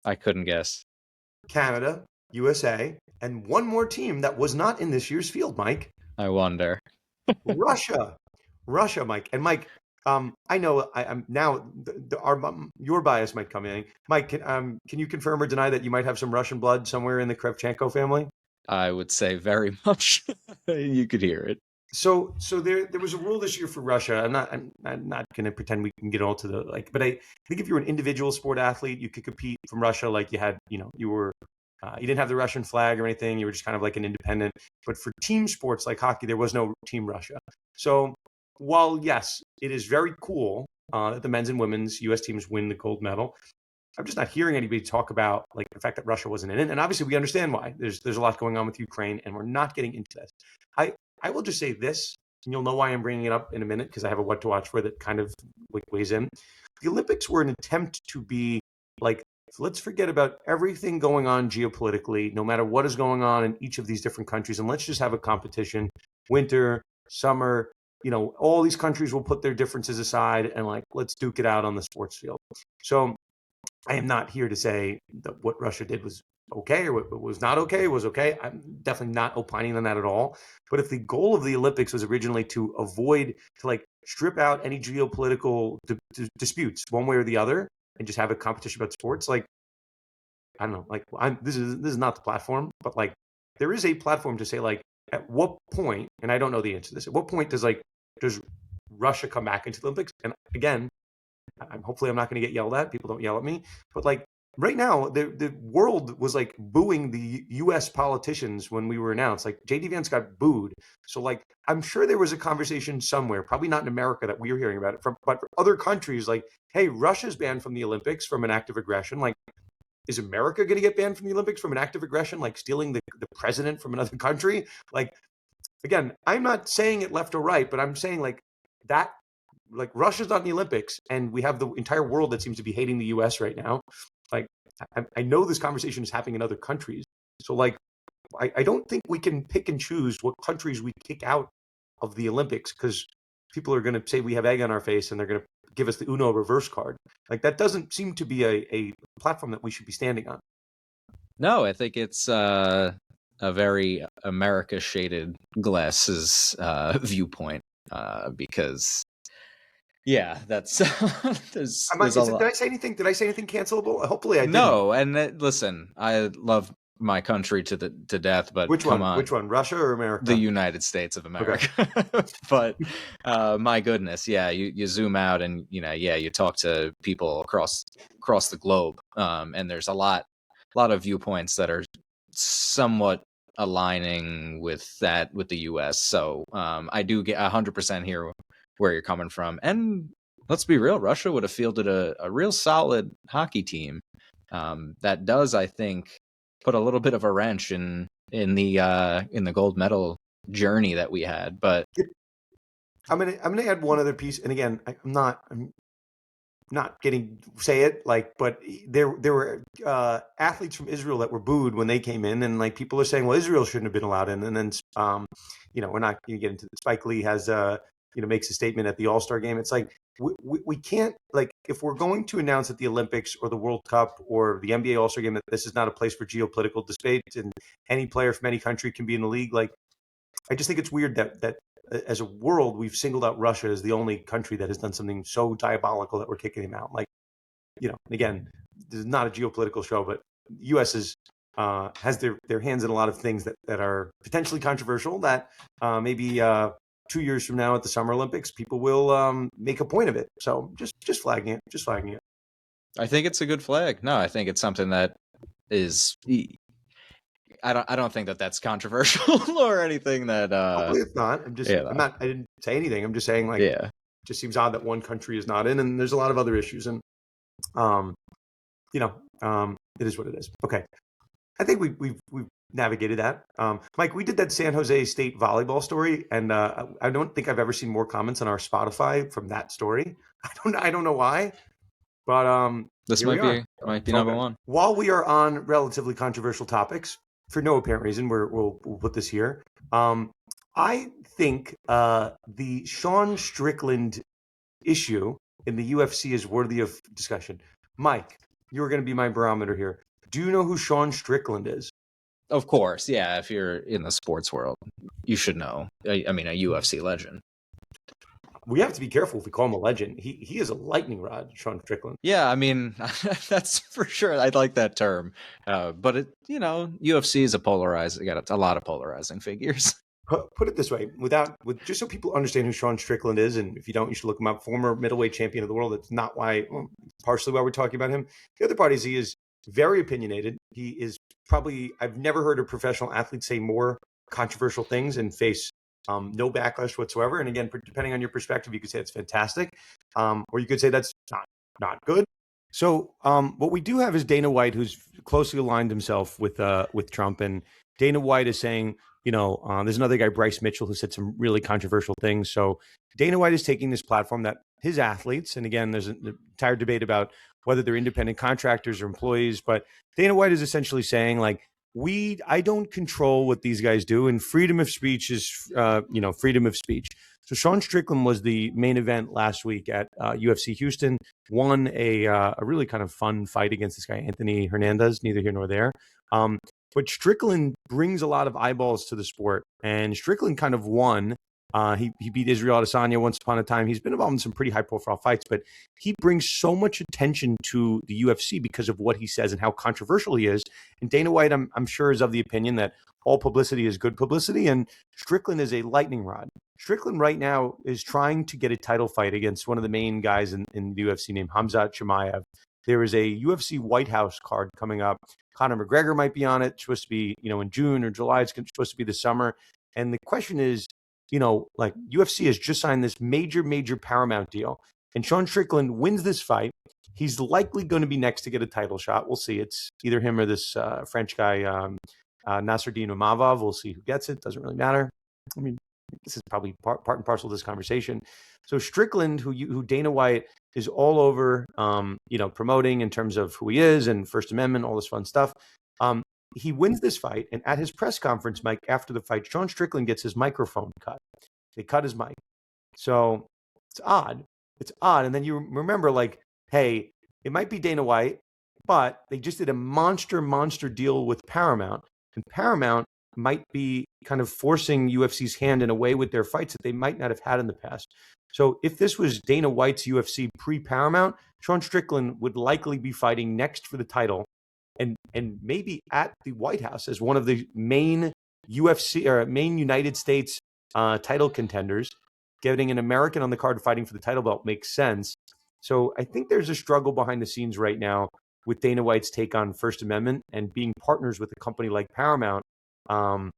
I couldn't guess. Canada, USA, and one more team that was not in this year's field, Mike. I wonder. Russia, Mike. And Mike, I know I'm now your bias might come in. Mike, can you confirm or deny that you might have some Russian blood somewhere in the Kravchenko family? I would say very much. You could hear it. So there was a rule this year for Russia. I'm not going to pretend we can get all to the but I think if you were an individual sport athlete, you could compete from Russia. You had, you were, you didn't have the Russian flag or anything. You were just kind of an independent. But for team sports like hockey, there was no Team Russia. So while yes, it is very cool that the men's and women's U.S. teams win the gold medal, I'm just not hearing anybody talk about the fact that Russia wasn't in it. And obviously we understand why. There's a lot going on with Ukraine, and we're not getting into this. I will just say this, and you'll know why I'm bringing it up in a minute because I have a what to watch for that kind of weighs in. The Olympics were an attempt to be let's forget about everything going on geopolitically, no matter what is going on in each of these different countries, and let's just have a competition, winter, summer. All these countries will put their differences aside and let's duke it out on the sports field. So I am not here to say that what Russia did was okay or what was not okay was okay. I'm definitely not opining on that at all. But if the goal of the Olympics was originally to avoid, to like strip out any geopolitical disputes one way or the other and just have a competition about sports, like, I don't know, like, this is not the platform, but like there is a platform to say, like, at what point, and I don't know the answer to this, at what point does Russia come back into the Olympics? And again, hopefully I'm not going to get yelled at. People don't yell at me, but like right now, the world was like booing the U.S. politicians when we were announced. Like JD Vance got booed. So like I'm sure there was a conversation somewhere, probably not in America that we are hearing about it from, but for other countries, like, hey, Russia's banned from the Olympics from an act of aggression. Like, is America going to get banned from the Olympics from an act of aggression, like stealing the president from another country? Like, again, I'm not saying it left or right, but I'm saying like that, like Russia's not in the Olympics, and we have the entire world that seems to be hating the U.S. right now. Like, I know this conversation is happening in other countries, so like, I don't think we can pick and choose what countries we kick out of the Olympics because people are going to say we have egg on our face and they're going to give us the Uno reverse card. Like that doesn't seem to be a platform that we should be standing on. No, I think it's a very America shaded glasses viewpoint because yeah, that's there's a lot. Did I say anything? Did I say anything cancelable? Hopefully I didn't. No, and listen, I love my country to death, but Which come one? on. Which one? Russia or America? The United States of America. Okay. But my goodness, yeah, you zoom out and you talk to people across the globe, and there's a lot of viewpoints that are somewhat aligning with the US. So I do get 100% here where you're coming from. And let's be real, Russia would have fielded a real solid hockey team. That does, I think, put a little bit of a wrench in the gold medal journey that we had. But I'm gonna add one other piece. And again, I'm not getting say it like, but there were athletes from Israel that were booed when they came in, and like people are saying, well, Israel shouldn't have been allowed in. And then we're not going to get into Spike Lee has makes a statement at the All-Star game. It's like we can't, like, if we're going to announce at the Olympics or the World Cup or the NBA All-Star game that this is not a place for geopolitical debate and any player from any country can be in the league, like, I just think it's weird that as a world, we've singled out Russia as the only country that has done something so diabolical that we're kicking him out. Like, again, this is not a geopolitical show, but the U.S. has their hands in a lot of things that are potentially controversial that maybe 2 years from now at the Summer Olympics, people will make a point of it. So just flagging it. I think it's a good flag. No, I think it's something that is. I don't think that that's controversial or anything that. Hopefully it's not. I didn't say anything. I'm just saying, like, it just seems odd that one country is not in, and there's a lot of other issues, and it is what it is. Okay, I think we've navigated that. Mike, we did that San Jose State volleyball story, and I don't think I've ever seen more comments on our Spotify from that story. I don't know why, but this might be number one. While we are on relatively controversial topics, for no apparent reason, we'll put this here. I think the Sean Strickland issue in the UFC is worthy of discussion. Mike, you're going to be my barometer here. Do you know who Sean Strickland is? Of course, yeah. If you're in the sports world, you should know. I mean, a UFC legend. We have to be careful if we call him a legend. He is a lightning rod, Sean Strickland. Yeah, I mean, that's for sure. I like that term. But UFC is got a lot of polarizing figures. Put it this way, just so people understand who Sean Strickland is, and if you don't, you should look him up. Former middleweight champion of the world. That's not partially why we're talking about him. The other part is he is very opinionated. He is probably, I've never heard a professional athlete say more controversial things and face no backlash whatsoever. And again, depending on your perspective, you could say it's fantastic, or you could say that's not good. So what we do have is Dana White, who's closely aligned himself with Trump, and Dana White is saying, there's another guy, Bryce Mitchell, who said some really controversial things. So Dana White is taking this platform that his athletes, and again, there's an entire debate about whether they're independent contractors or employees, but Dana White is essentially saying, like, I don't control what these guys do, and freedom of speech is, freedom of speech. So Sean Strickland was the main event last week at UFC Houston. Won a really kind of fun fight against this guy Anthony Hernandez. Neither here nor there. But Strickland brings a lot of eyeballs to the sport, and Strickland kind of won. He beat Israel Adesanya once upon a time. He's been involved in some pretty high-profile fights, but he brings so much attention to the UFC because of what he says and how controversial he is. And Dana White, I'm sure, is of the opinion that all publicity is good publicity, and Strickland is a lightning rod. Strickland right now is trying to get a title fight against one of the main guys in the UFC named Khamzat Chimaev. There is a UFC White House card coming up. Conor McGregor might be on it. It's supposed to be, in June or July. It's supposed to be this summer. And the question is, like UFC has just signed this major Paramount deal. And Sean Strickland wins this fight. He's likely going to be next to get a title shot. We'll see. It's either him or this French guy, Nasruddin Umavov. We'll see who gets it. Doesn't really matter. I mean, this is probably part and parcel of this conversation. So Strickland, who Dana White is all over, promoting in terms of who he is and First Amendment, all this fun stuff. He wins this fight, and at his press conference, Mike, after the fight, Sean Strickland gets his microphone cut. They cut his mic. So it's odd. It's odd. And then you remember, like, hey, it might be Dana White, but they just did a monster deal with Paramount, and Paramount might be kind of forcing UFC's hand in a way with their fights that they might not have had in the past. So if this was Dana White's UFC pre-Paramount, Sean Strickland would likely be fighting next for the title and maybe at the White House as one of the main UFC or main United States title contenders. Getting an American on the card fighting for the title belt makes sense. So I think there's a struggle behind the scenes right now with Dana White's take on First Amendment and being partners with a company like Paramount and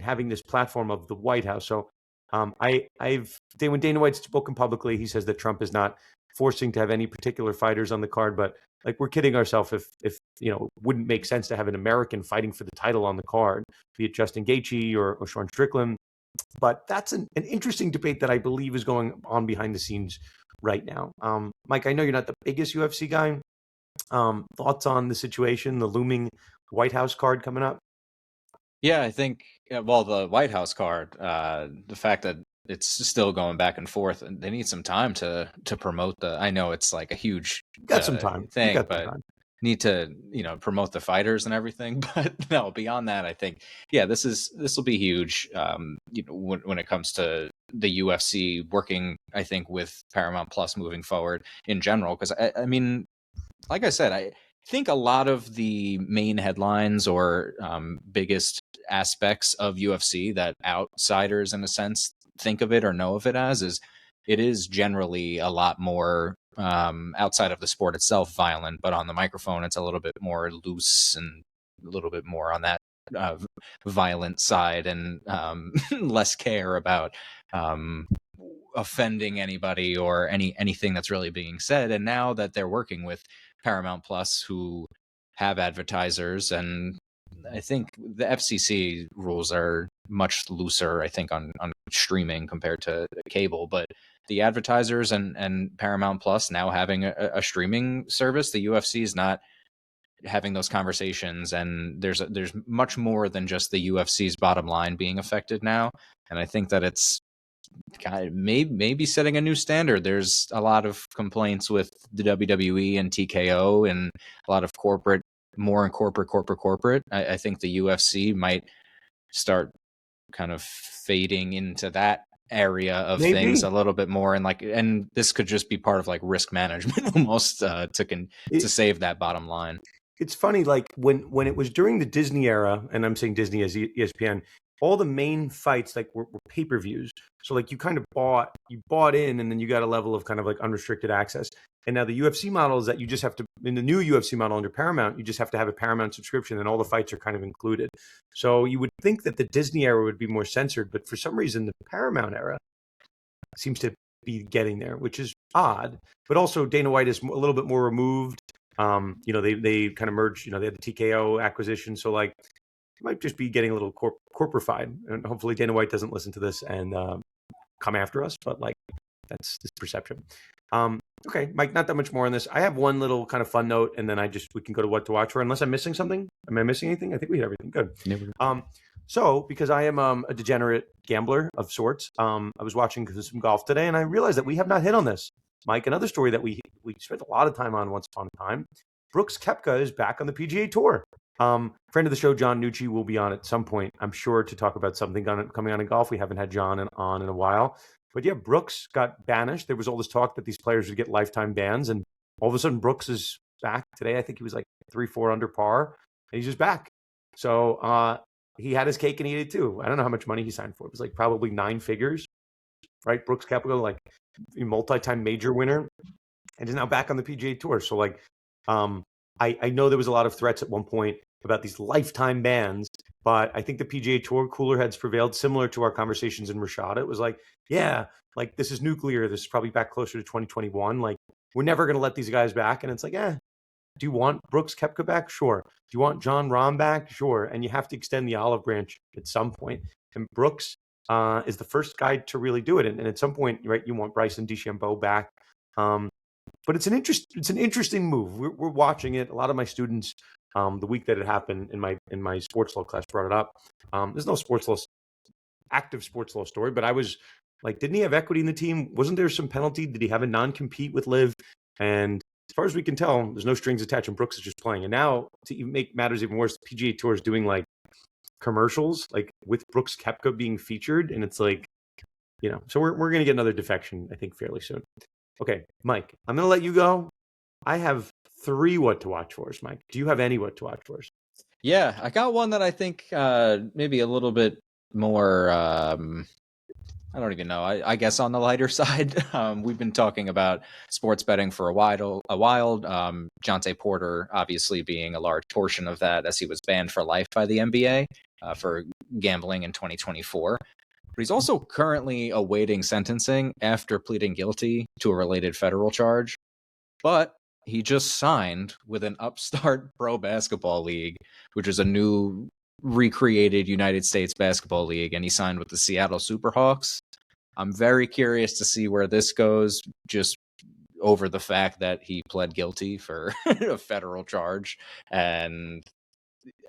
having this platform of the White House. So when Dana White's spoken publicly, he says that Trump is not forcing to have any particular fighters on the card, but like we're kidding ourselves if it wouldn't make sense to have an American fighting for the title on the card, be it Justin Gaethje or Sean Strickland. But that's an interesting debate that I believe is going on behind the scenes right now. Mike, I know you're not the biggest UFC guy. Thoughts on the situation, the looming White House card coming up? Yeah, I think, the White House card, the fact that it's still going back and forth, and they need some time to promote I know it's like a huge some time thing, but need to, promote the fighters and everything. But no, beyond that, I think, this will be huge, when it comes to the UFC working, I think, with Paramount Plus moving forward in general. Because I mean, like I said, I think a lot of the main headlines or biggest aspects of UFC that outsiders, in a sense, think of it or know of it as it is generally a lot more outside of the sport itself violent, but on the microphone it's a little bit more loose and a little bit more on that violent side, and less care about offending anybody or anything that's really being said. And now that they're working with Paramount Plus, who have advertisers, and I think the FCC rules are much looser, I think, on streaming compared to cable, but the advertisers and Paramount Plus now having a streaming service, the UFC is not having those conversations, and there's much more than just the UFC's bottom line being affected now. And I think that it's kind of maybe setting a new standard. There's a lot of complaints with the WWE and TKO and a lot of corporate. I think the UFC might start kind of fading into that area of things a little bit more, and this could just be part of like risk management almost to save that bottom line. It's funny, like when it was during the Disney era, and I'm saying Disney as ESPN, all the main fights like were pay-per-views. So like you kind of bought in, and then you got a level of kind of like unrestricted access. And now the UFC model is that you just have to, in the new UFC model under Paramount, you just have to have a Paramount subscription and all the fights are kind of included. So you would think that the Disney era would be more censored, but for some reason the Paramount era seems to be getting there, which is odd. But also Dana White is a little bit more removed. They kind of merged, they had the TKO acquisition. So like, it might just be getting a little corporified, and hopefully Dana White doesn't listen to this and come after us. But like, that's this perception. Okay, Mike, not that much more on this. I have one little kind of fun note, and then we can go to what to watch for. Unless I'm missing something. Am I missing anything? I think we hit everything. Good. So, because I am a degenerate gambler of sorts, I was watching some golf today, and I realized that we have not hit on this, Mike. Another story that we spent a lot of time on once upon a time. Brooks Koepka is back on the PGA Tour. Friend of the show, John Nucci, will be on at some point, I'm sure, to talk about something coming on in golf. We haven't had John on in a while. But yeah, Brooks got banished. There was all this talk that these players would get lifetime bans, and all of a sudden Brooks is back today. I think he was like 3-4 under par, and he's just back. So he had his cake and eat it too. I don't know how much money he signed for. It was like probably 9 figures, right? Brooks Koepka, like a multi-time major winner, and is now back on the PGA Tour. So like, I know there was a lot of threats at one point about these lifetime bans, but I think the PGA Tour cooler heads prevailed, similar to our conversations in Rashada. It was like, yeah, like this is nuclear. This is probably back closer to 2021. Like we're never going to let these guys back. And it's like, do you want Brooks Koepka back? Sure. Do you want John Rahm back? Sure. And you have to extend the olive branch at some point. And Brooks is the first guy to really do it. And at some point, right, you want Bryson DeChambeau back. But it's an interesting move. We're watching it. A lot of my students, the week that it happened in my sports law class, brought it up. There's no active sports law story, but I was like, didn't he have equity in the team? Wasn't there some penalty? Did he have a non-compete with Liv? And as far as we can tell, there's no strings attached, and Brooks is just playing. And now, to even make matters even worse, the PGA Tour is doing like commercials, like with Brooks Koepka being featured, and it's like, so we're gonna get another defection, I think, fairly soon. Okay, Mike, I'm gonna let you go. I have 3 what to watch for us, Mike. Do you have any what to watch for us? Yeah, I got one that I think maybe a little bit more. I don't even know. I guess on the lighter side, we've been talking about sports betting for a while. Jonte Porter, obviously, being a large portion of that, as he was banned for life by the NBA for gambling in 2024. But he's also currently awaiting sentencing after pleading guilty to a related federal charge. But he just signed with an upstart pro basketball league, which is a new recreated United States basketball league, and he signed with the Seattle Superhawks. I'm very curious to see where this goes, just over the fact that he pled guilty for a federal charge. And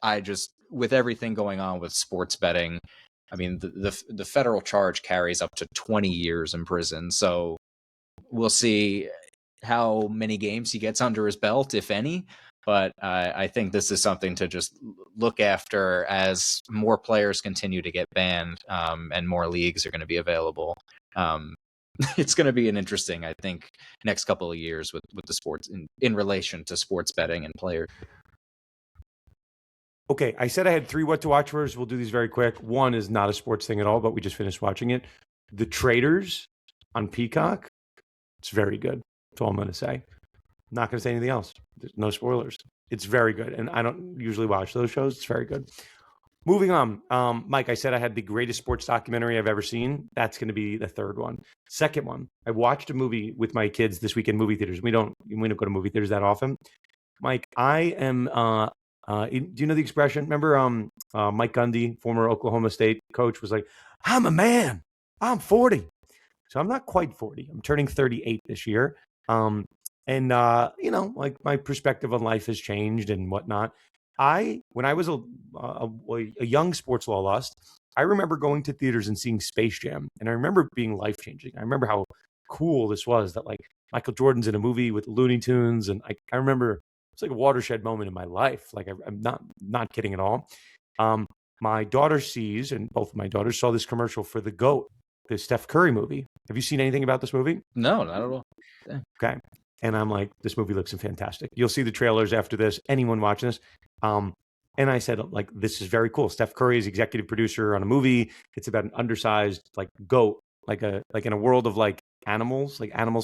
I just, with everything going on with sports betting, I mean, the federal charge carries up to 20 years in prison. So we'll see how many games he gets under his belt, if any. But I think this is something to just look after as more players continue to get banned and more leagues are going to be available. It's going to be an interesting, I think, next couple of years with the sports in relation to sports betting and players. Okay, I said I had 3 what to watch for. We'll do these very quick. One is not a sports thing at all, but we just finished watching it. The Traders on Peacock. It's very good. That's all I'm going to say. I'm not going to say anything else. There's no spoilers. It's very good. And I don't usually watch those shows. It's very good. Moving on. Mike, I said I had the greatest sports documentary I've ever seen. That's going to be the 3rd one. Second one, I watched a movie with my kids this week in movie theaters. We don't go to movie theaters that often. Mike, I am... do you know the expression? Remember Mike Gundy, former Oklahoma State coach, was like, I'm a man. I'm 40. So I'm not quite 40. I'm turning 38 this year. Like my perspective on life has changed and whatnot. When I was a young sports law lust, I remember going to theaters and seeing Space Jam. And I remember being life-changing. I remember how cool this was, that like Michael Jordan's in a movie with Looney Tunes. And I remember it's like a watershed moment in my life. Like I'm not kidding at all. My daughter sees, and both of my daughters saw this commercial for the GOAT, the Steph Curry movie. Have you seen anything about this movie? No, not at all. Yeah. Okay. And I'm like, this movie looks fantastic. You'll see the trailers after this. Anyone watching this. And I said, like, this is very cool. Steph Curry is executive producer on a movie. It's about an undersized, like, goat, like in a world of like animals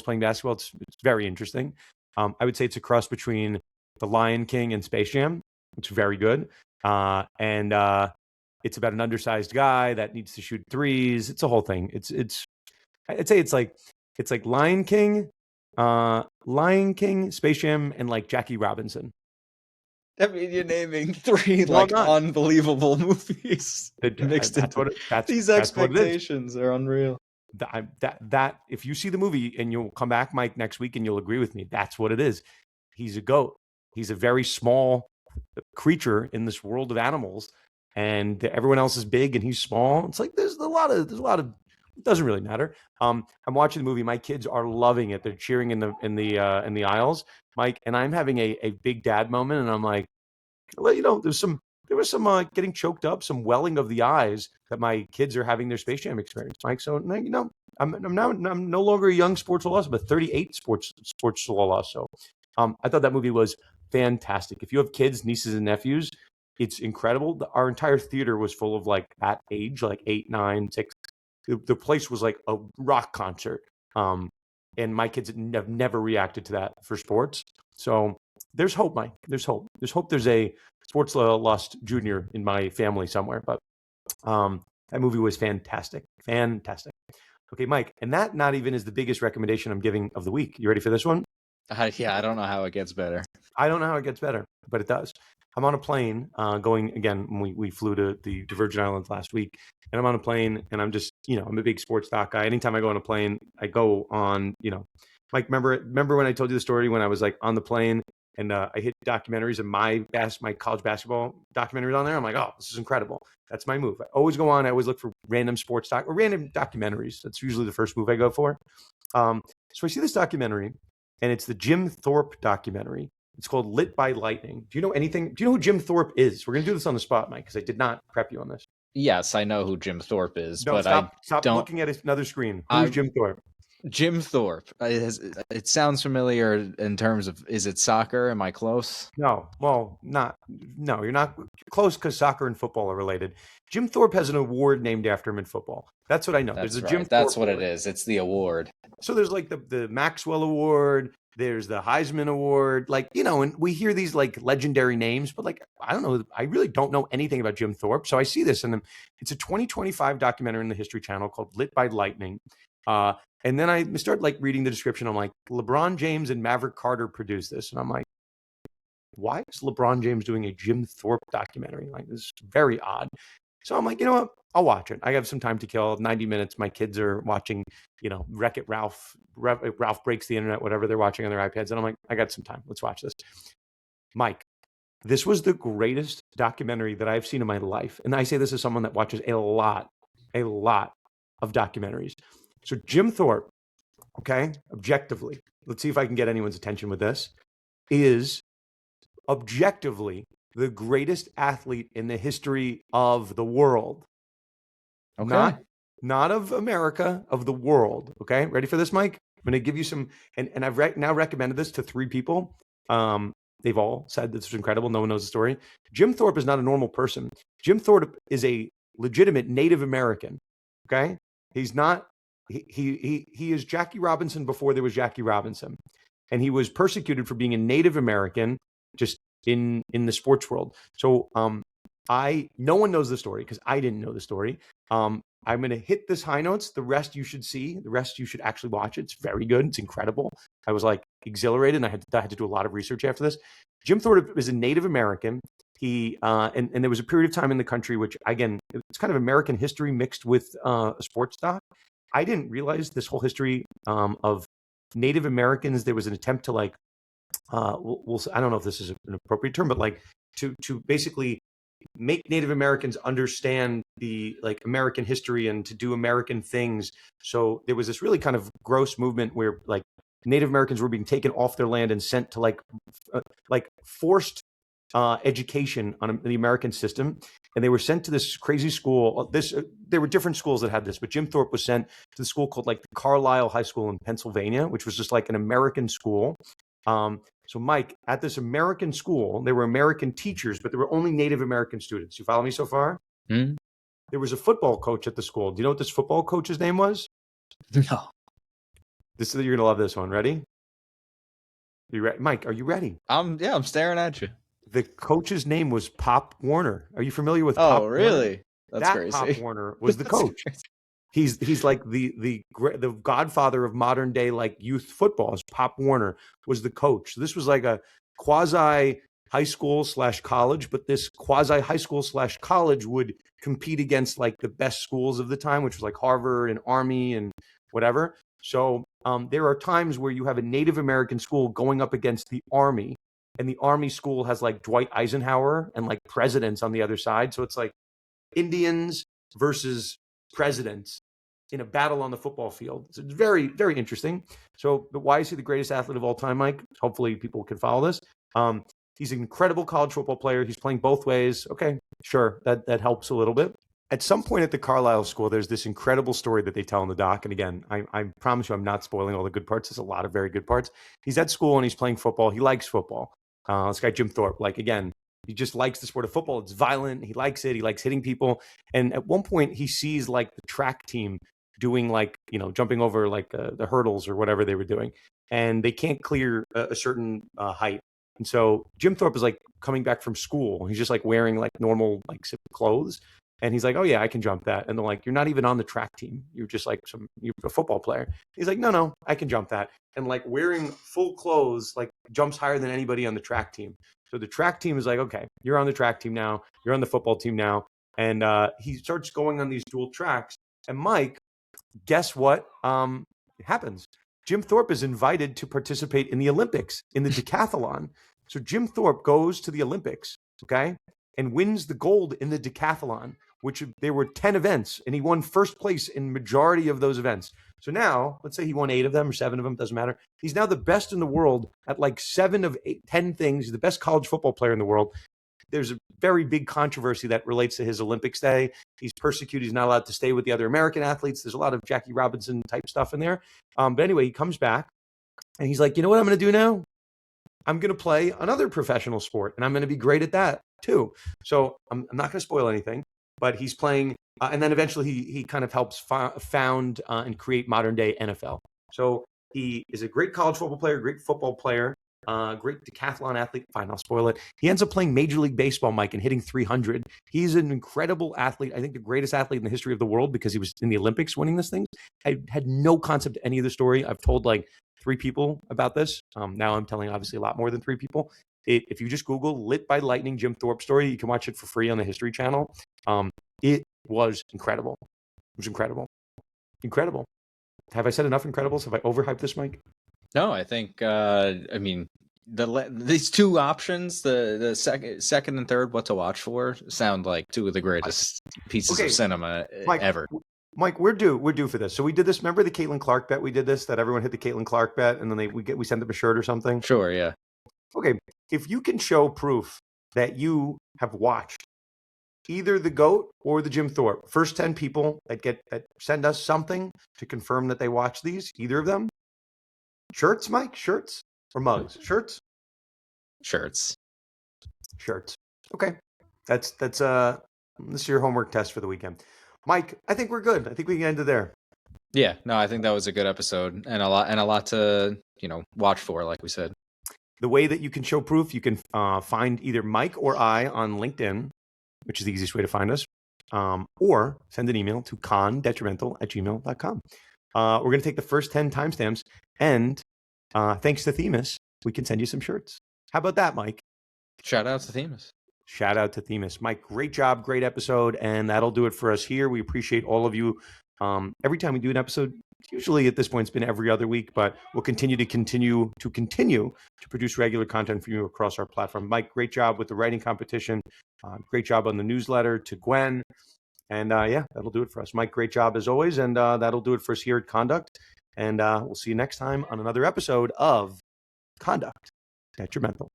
playing basketball. It's very interesting. I would say it's a cross between The Lion King and Space Jam. It's very good. And it's about an undersized guy that needs to shoot threes. It's a whole thing. I'd say it's like Lion King, Space Jam, and like Jackie Robinson. I mean, you're naming 3 unbelievable movies mixed into these expectations are unreal. That if you see the movie and you'll come back, Mike, next week and you'll agree with me, that's what it is. He's a goat. He's a very small creature in this world of animals, and everyone else is big and he's small. It's like there's a lot of it doesn't really matter. I'm watching the movie. My kids are loving it. They're cheering in the aisles, Mike, and I'm having a big dad moment, and I'm like, well, there was some getting choked up, some welling of the eyes that my kids are having their Space Jam experience, Mike. So I'm no longer a young sports loss, but 38 sports loss. So I thought that movie was fantastic. If you have kids, nieces, and nephews, it's incredible. Our entire theater was full of like that age, like 8, 9, 6. The place was like a rock concert. And my kids have never reacted to that for sports. So there's hope, Mike. There's hope. There's a sports lost junior in my family somewhere. But that movie was fantastic. Fantastic. Okay, Mike. And that not even is the biggest recommendation I'm giving of the week. You ready for this one? Yeah, I don't know how it gets better. I don't know how it gets better, but it does. I'm on a plane going again. We flew to the Virgin Islands last week, and I'm on a plane, and I'm just, I'm a big sports doc guy. Anytime I go on a plane, I go on, Mike, remember when I told you the story when I was like on the plane and I hit documentaries and my college basketball documentaries on there? I'm like, oh, this is incredible. That's my move. I always go on. I always look for random sports or random documentaries. That's usually the first move I go for. So I see this documentary, and it's the Jim Thorpe documentary. It's called Lit by Lightning. Do you know anything? Do you know who Jim Thorpe is? We're going to do this on the spot, Mike, because I did not prep you on this. Yes, I know who Jim Thorpe is, No, but stop looking at another screen. Who's Jim Thorpe? Jim Thorpe. It sounds familiar in terms of, is it soccer? Am I close? No, well, no, you're not close because soccer and football are related. Jim Thorpe has an award named after him in football. That's what I know. That's right. That's what it is. It's the award. So there's like the Maxwell Award. There's the Heisman Award, and we hear these like legendary names, but like, I don't know, I really don't know anything about Jim Thorpe. So I see this, and it's a 2025 documentary in the History Channel called Lit by Lightning. And then I start like reading the description. I'm like, LeBron James and Maverick Carter produced this. And I'm like, why is LeBron James doing a Jim Thorpe documentary? Like, this is very odd. So I'm like, you know what? I'll watch it. I have some time to kill. 90 minutes. My kids are watching, Wreck-It Ralph. Ralph Breaks the Internet, whatever they're watching on their iPads. And I'm like, I got some time. Let's watch this. Mike, this was the greatest documentary that I've seen in my life. And I say this as someone that watches a lot of documentaries. So Jim Thorpe, okay, objectively, let's see if I can get anyone's attention with this, is objectively the greatest athlete in the history of the world. Okay. Not of America, of the world. Okay, ready for this, Mike? I'm going to give you some, and I've now recommended this to 3 people. They've all said this was incredible. No one knows the story. Jim Thorpe is not a normal person. Jim Thorpe is a legitimate Native American. Okay, he's not. He is Jackie Robinson before there was Jackie Robinson, and he was persecuted for being a Native American just in the sports world. So no one knows the story because I didn't know the story. I'm going to hit this high notes. The rest you should see. The rest you should actually watch it. It's very good. It's incredible. I was like exhilarated, and I had to do a lot of research after this. Jim Thorpe is a Native American. He and there was a period of time in the country, which again, it's kind of American history mixed with a sports doc. I didn't realize this whole history of Native Americans. There was an attempt to I don't know if this is an appropriate term, but like to basically make Native Americans understand the like American history and to do American things. So there was this really kind of gross movement where like Native Americans were being taken off their land and sent to like forced education on the American system. And they were sent to this crazy school. There were different schools that had this, but Jim Thorpe was sent to the school called like the Carlisle High School in Pennsylvania, which was just like an American school. So Mike, at this American school, there were American teachers, but there were only Native American students. You follow me so far? Mm-hmm. There was a football coach at the school. Do you know what this football coach's name was? No. You're going to love this one. Ready? Mike, are you ready? I'm staring at you. The coach's name was Pop Warner. Are you familiar with Pop Warner? Oh, really? That's crazy. Pop Warner was the coach. He's like the godfather of modern day like youth football. Pop Warner was the coach. So this was like a quasi high school / college, but this quasi high school / college would compete against like the best schools of the time, which was like Harvard and Army and whatever. So there are times where you have a Native American school going up against the Army, and the Army school has like Dwight Eisenhower and like presidents on the other side. So it's like Indians versus presidents in a battle on the football field. So it's very, very interesting. So, but why is he the greatest athlete of all time, Mike? Hopefully people can follow this. He's an incredible college football player. He's playing both ways. Okay, sure, that helps a little bit. At some point at the Carlisle School, there's this incredible story that they tell in the doc. And again, I promise you I'm not spoiling all the good parts. There's a lot of very good parts. He's at school and he's playing football. He likes football. This guy, Jim Thorpe, like, again, he just likes the sport of football. It's violent. He likes it. He likes hitting people. And at one point, he sees like the track team doing like, jumping over like the hurdles or whatever they were doing. And they can't clear a certain height. And so Jim Thorpe is like coming back from school. He's just like wearing like normal like clothes. And he's like, oh, yeah, I can jump that. And they're like, you're not even on the track team. You're just like you're a football player. He's like, no, I can jump that. And like wearing full clothes, like jumps higher than anybody on the track team. So the track team is like, okay, you're on the track team now. You're on the football team now. And he starts going on these dual tracks. And Mike, guess what happens? Jim Thorpe is invited to participate in the Olympics, in the decathlon. So Jim Thorpe goes to the Olympics, okay, and wins the gold in the decathlon, which there were 10 events, and he won first place in majority of those events. So now, let's say he won 8 of them or 7 of them, doesn't matter. He's now the best in the world at like 7 of 10 things. He's the best college football player in the world. There's a very big controversy that relates to his Olympics day. He's persecuted. He's not allowed to stay with the other American athletes. There's a lot of Jackie Robinson type stuff in there. But anyway, he comes back and he's like, you know what I'm going to do now? I'm going to play another professional sport and I'm going to be great at that too. So I'm not going to spoil anything, but he's playing. And then eventually he kind of helps found and create modern day NFL. So he is a great college football player, great football player. Great decathlon athlete. Fine, I'll spoil it. He ends up playing Major League Baseball, Mike, and hitting 300. He's an incredible athlete. I think the greatest athlete in the history of the world because he was in the Olympics winning this thing. I had no concept of any of the story. I've told like 3 people about this. Now I'm telling obviously a lot more than 3 people. If you just Google "Lit by Lightning" Jim Thorpe story, you can watch it for free on the History Channel. It was incredible. It was incredible. Incredible. Have I said enough incredibles? Have I overhyped this, Mike? No, I think these 2 options, the second and third, what to watch for, sound like 2 of the greatest pieces of cinema ever. Mike, we're due for this. So we did this. Remember the Caitlin Clark bet we did this? That everyone hit the Caitlin Clark bet, and then we send them a shirt or something. Sure, yeah. Okay, if you can show proof that you have watched either the GOAT or the Jim Thorpe, first 10 people that send us something to confirm that they watch these, either of them. Shirts, Mike? Shirts or mugs? Shirts? Shirts. Okay. That's this is your homework test for the weekend. Mike, I think we're good. I think we can end it there. Yeah, no, I think that was a good episode and a lot to, watch for, like we said. The way that you can show proof, you can find either Mike or I on LinkedIn, which is the easiest way to find us, or send an email to condetrimental@gmail.com. We're going to take the first 10 timestamps, and thanks to Themis, we can send you some shirts. How about that, Mike? Shout out to Themis. Mike, great job, great episode, and that'll do it for us here. We appreciate all of you. Every time we do an episode, usually at this point it's been every other week, but we'll continue to produce regular content for you across our platform. Mike, great job with the writing competition. Great job on the newsletter to Gwen. And that'll do it for us. Mike, great job as always. And that'll do it for us here at Conduct. And we'll see you next time on another episode of Conduct Detrimental.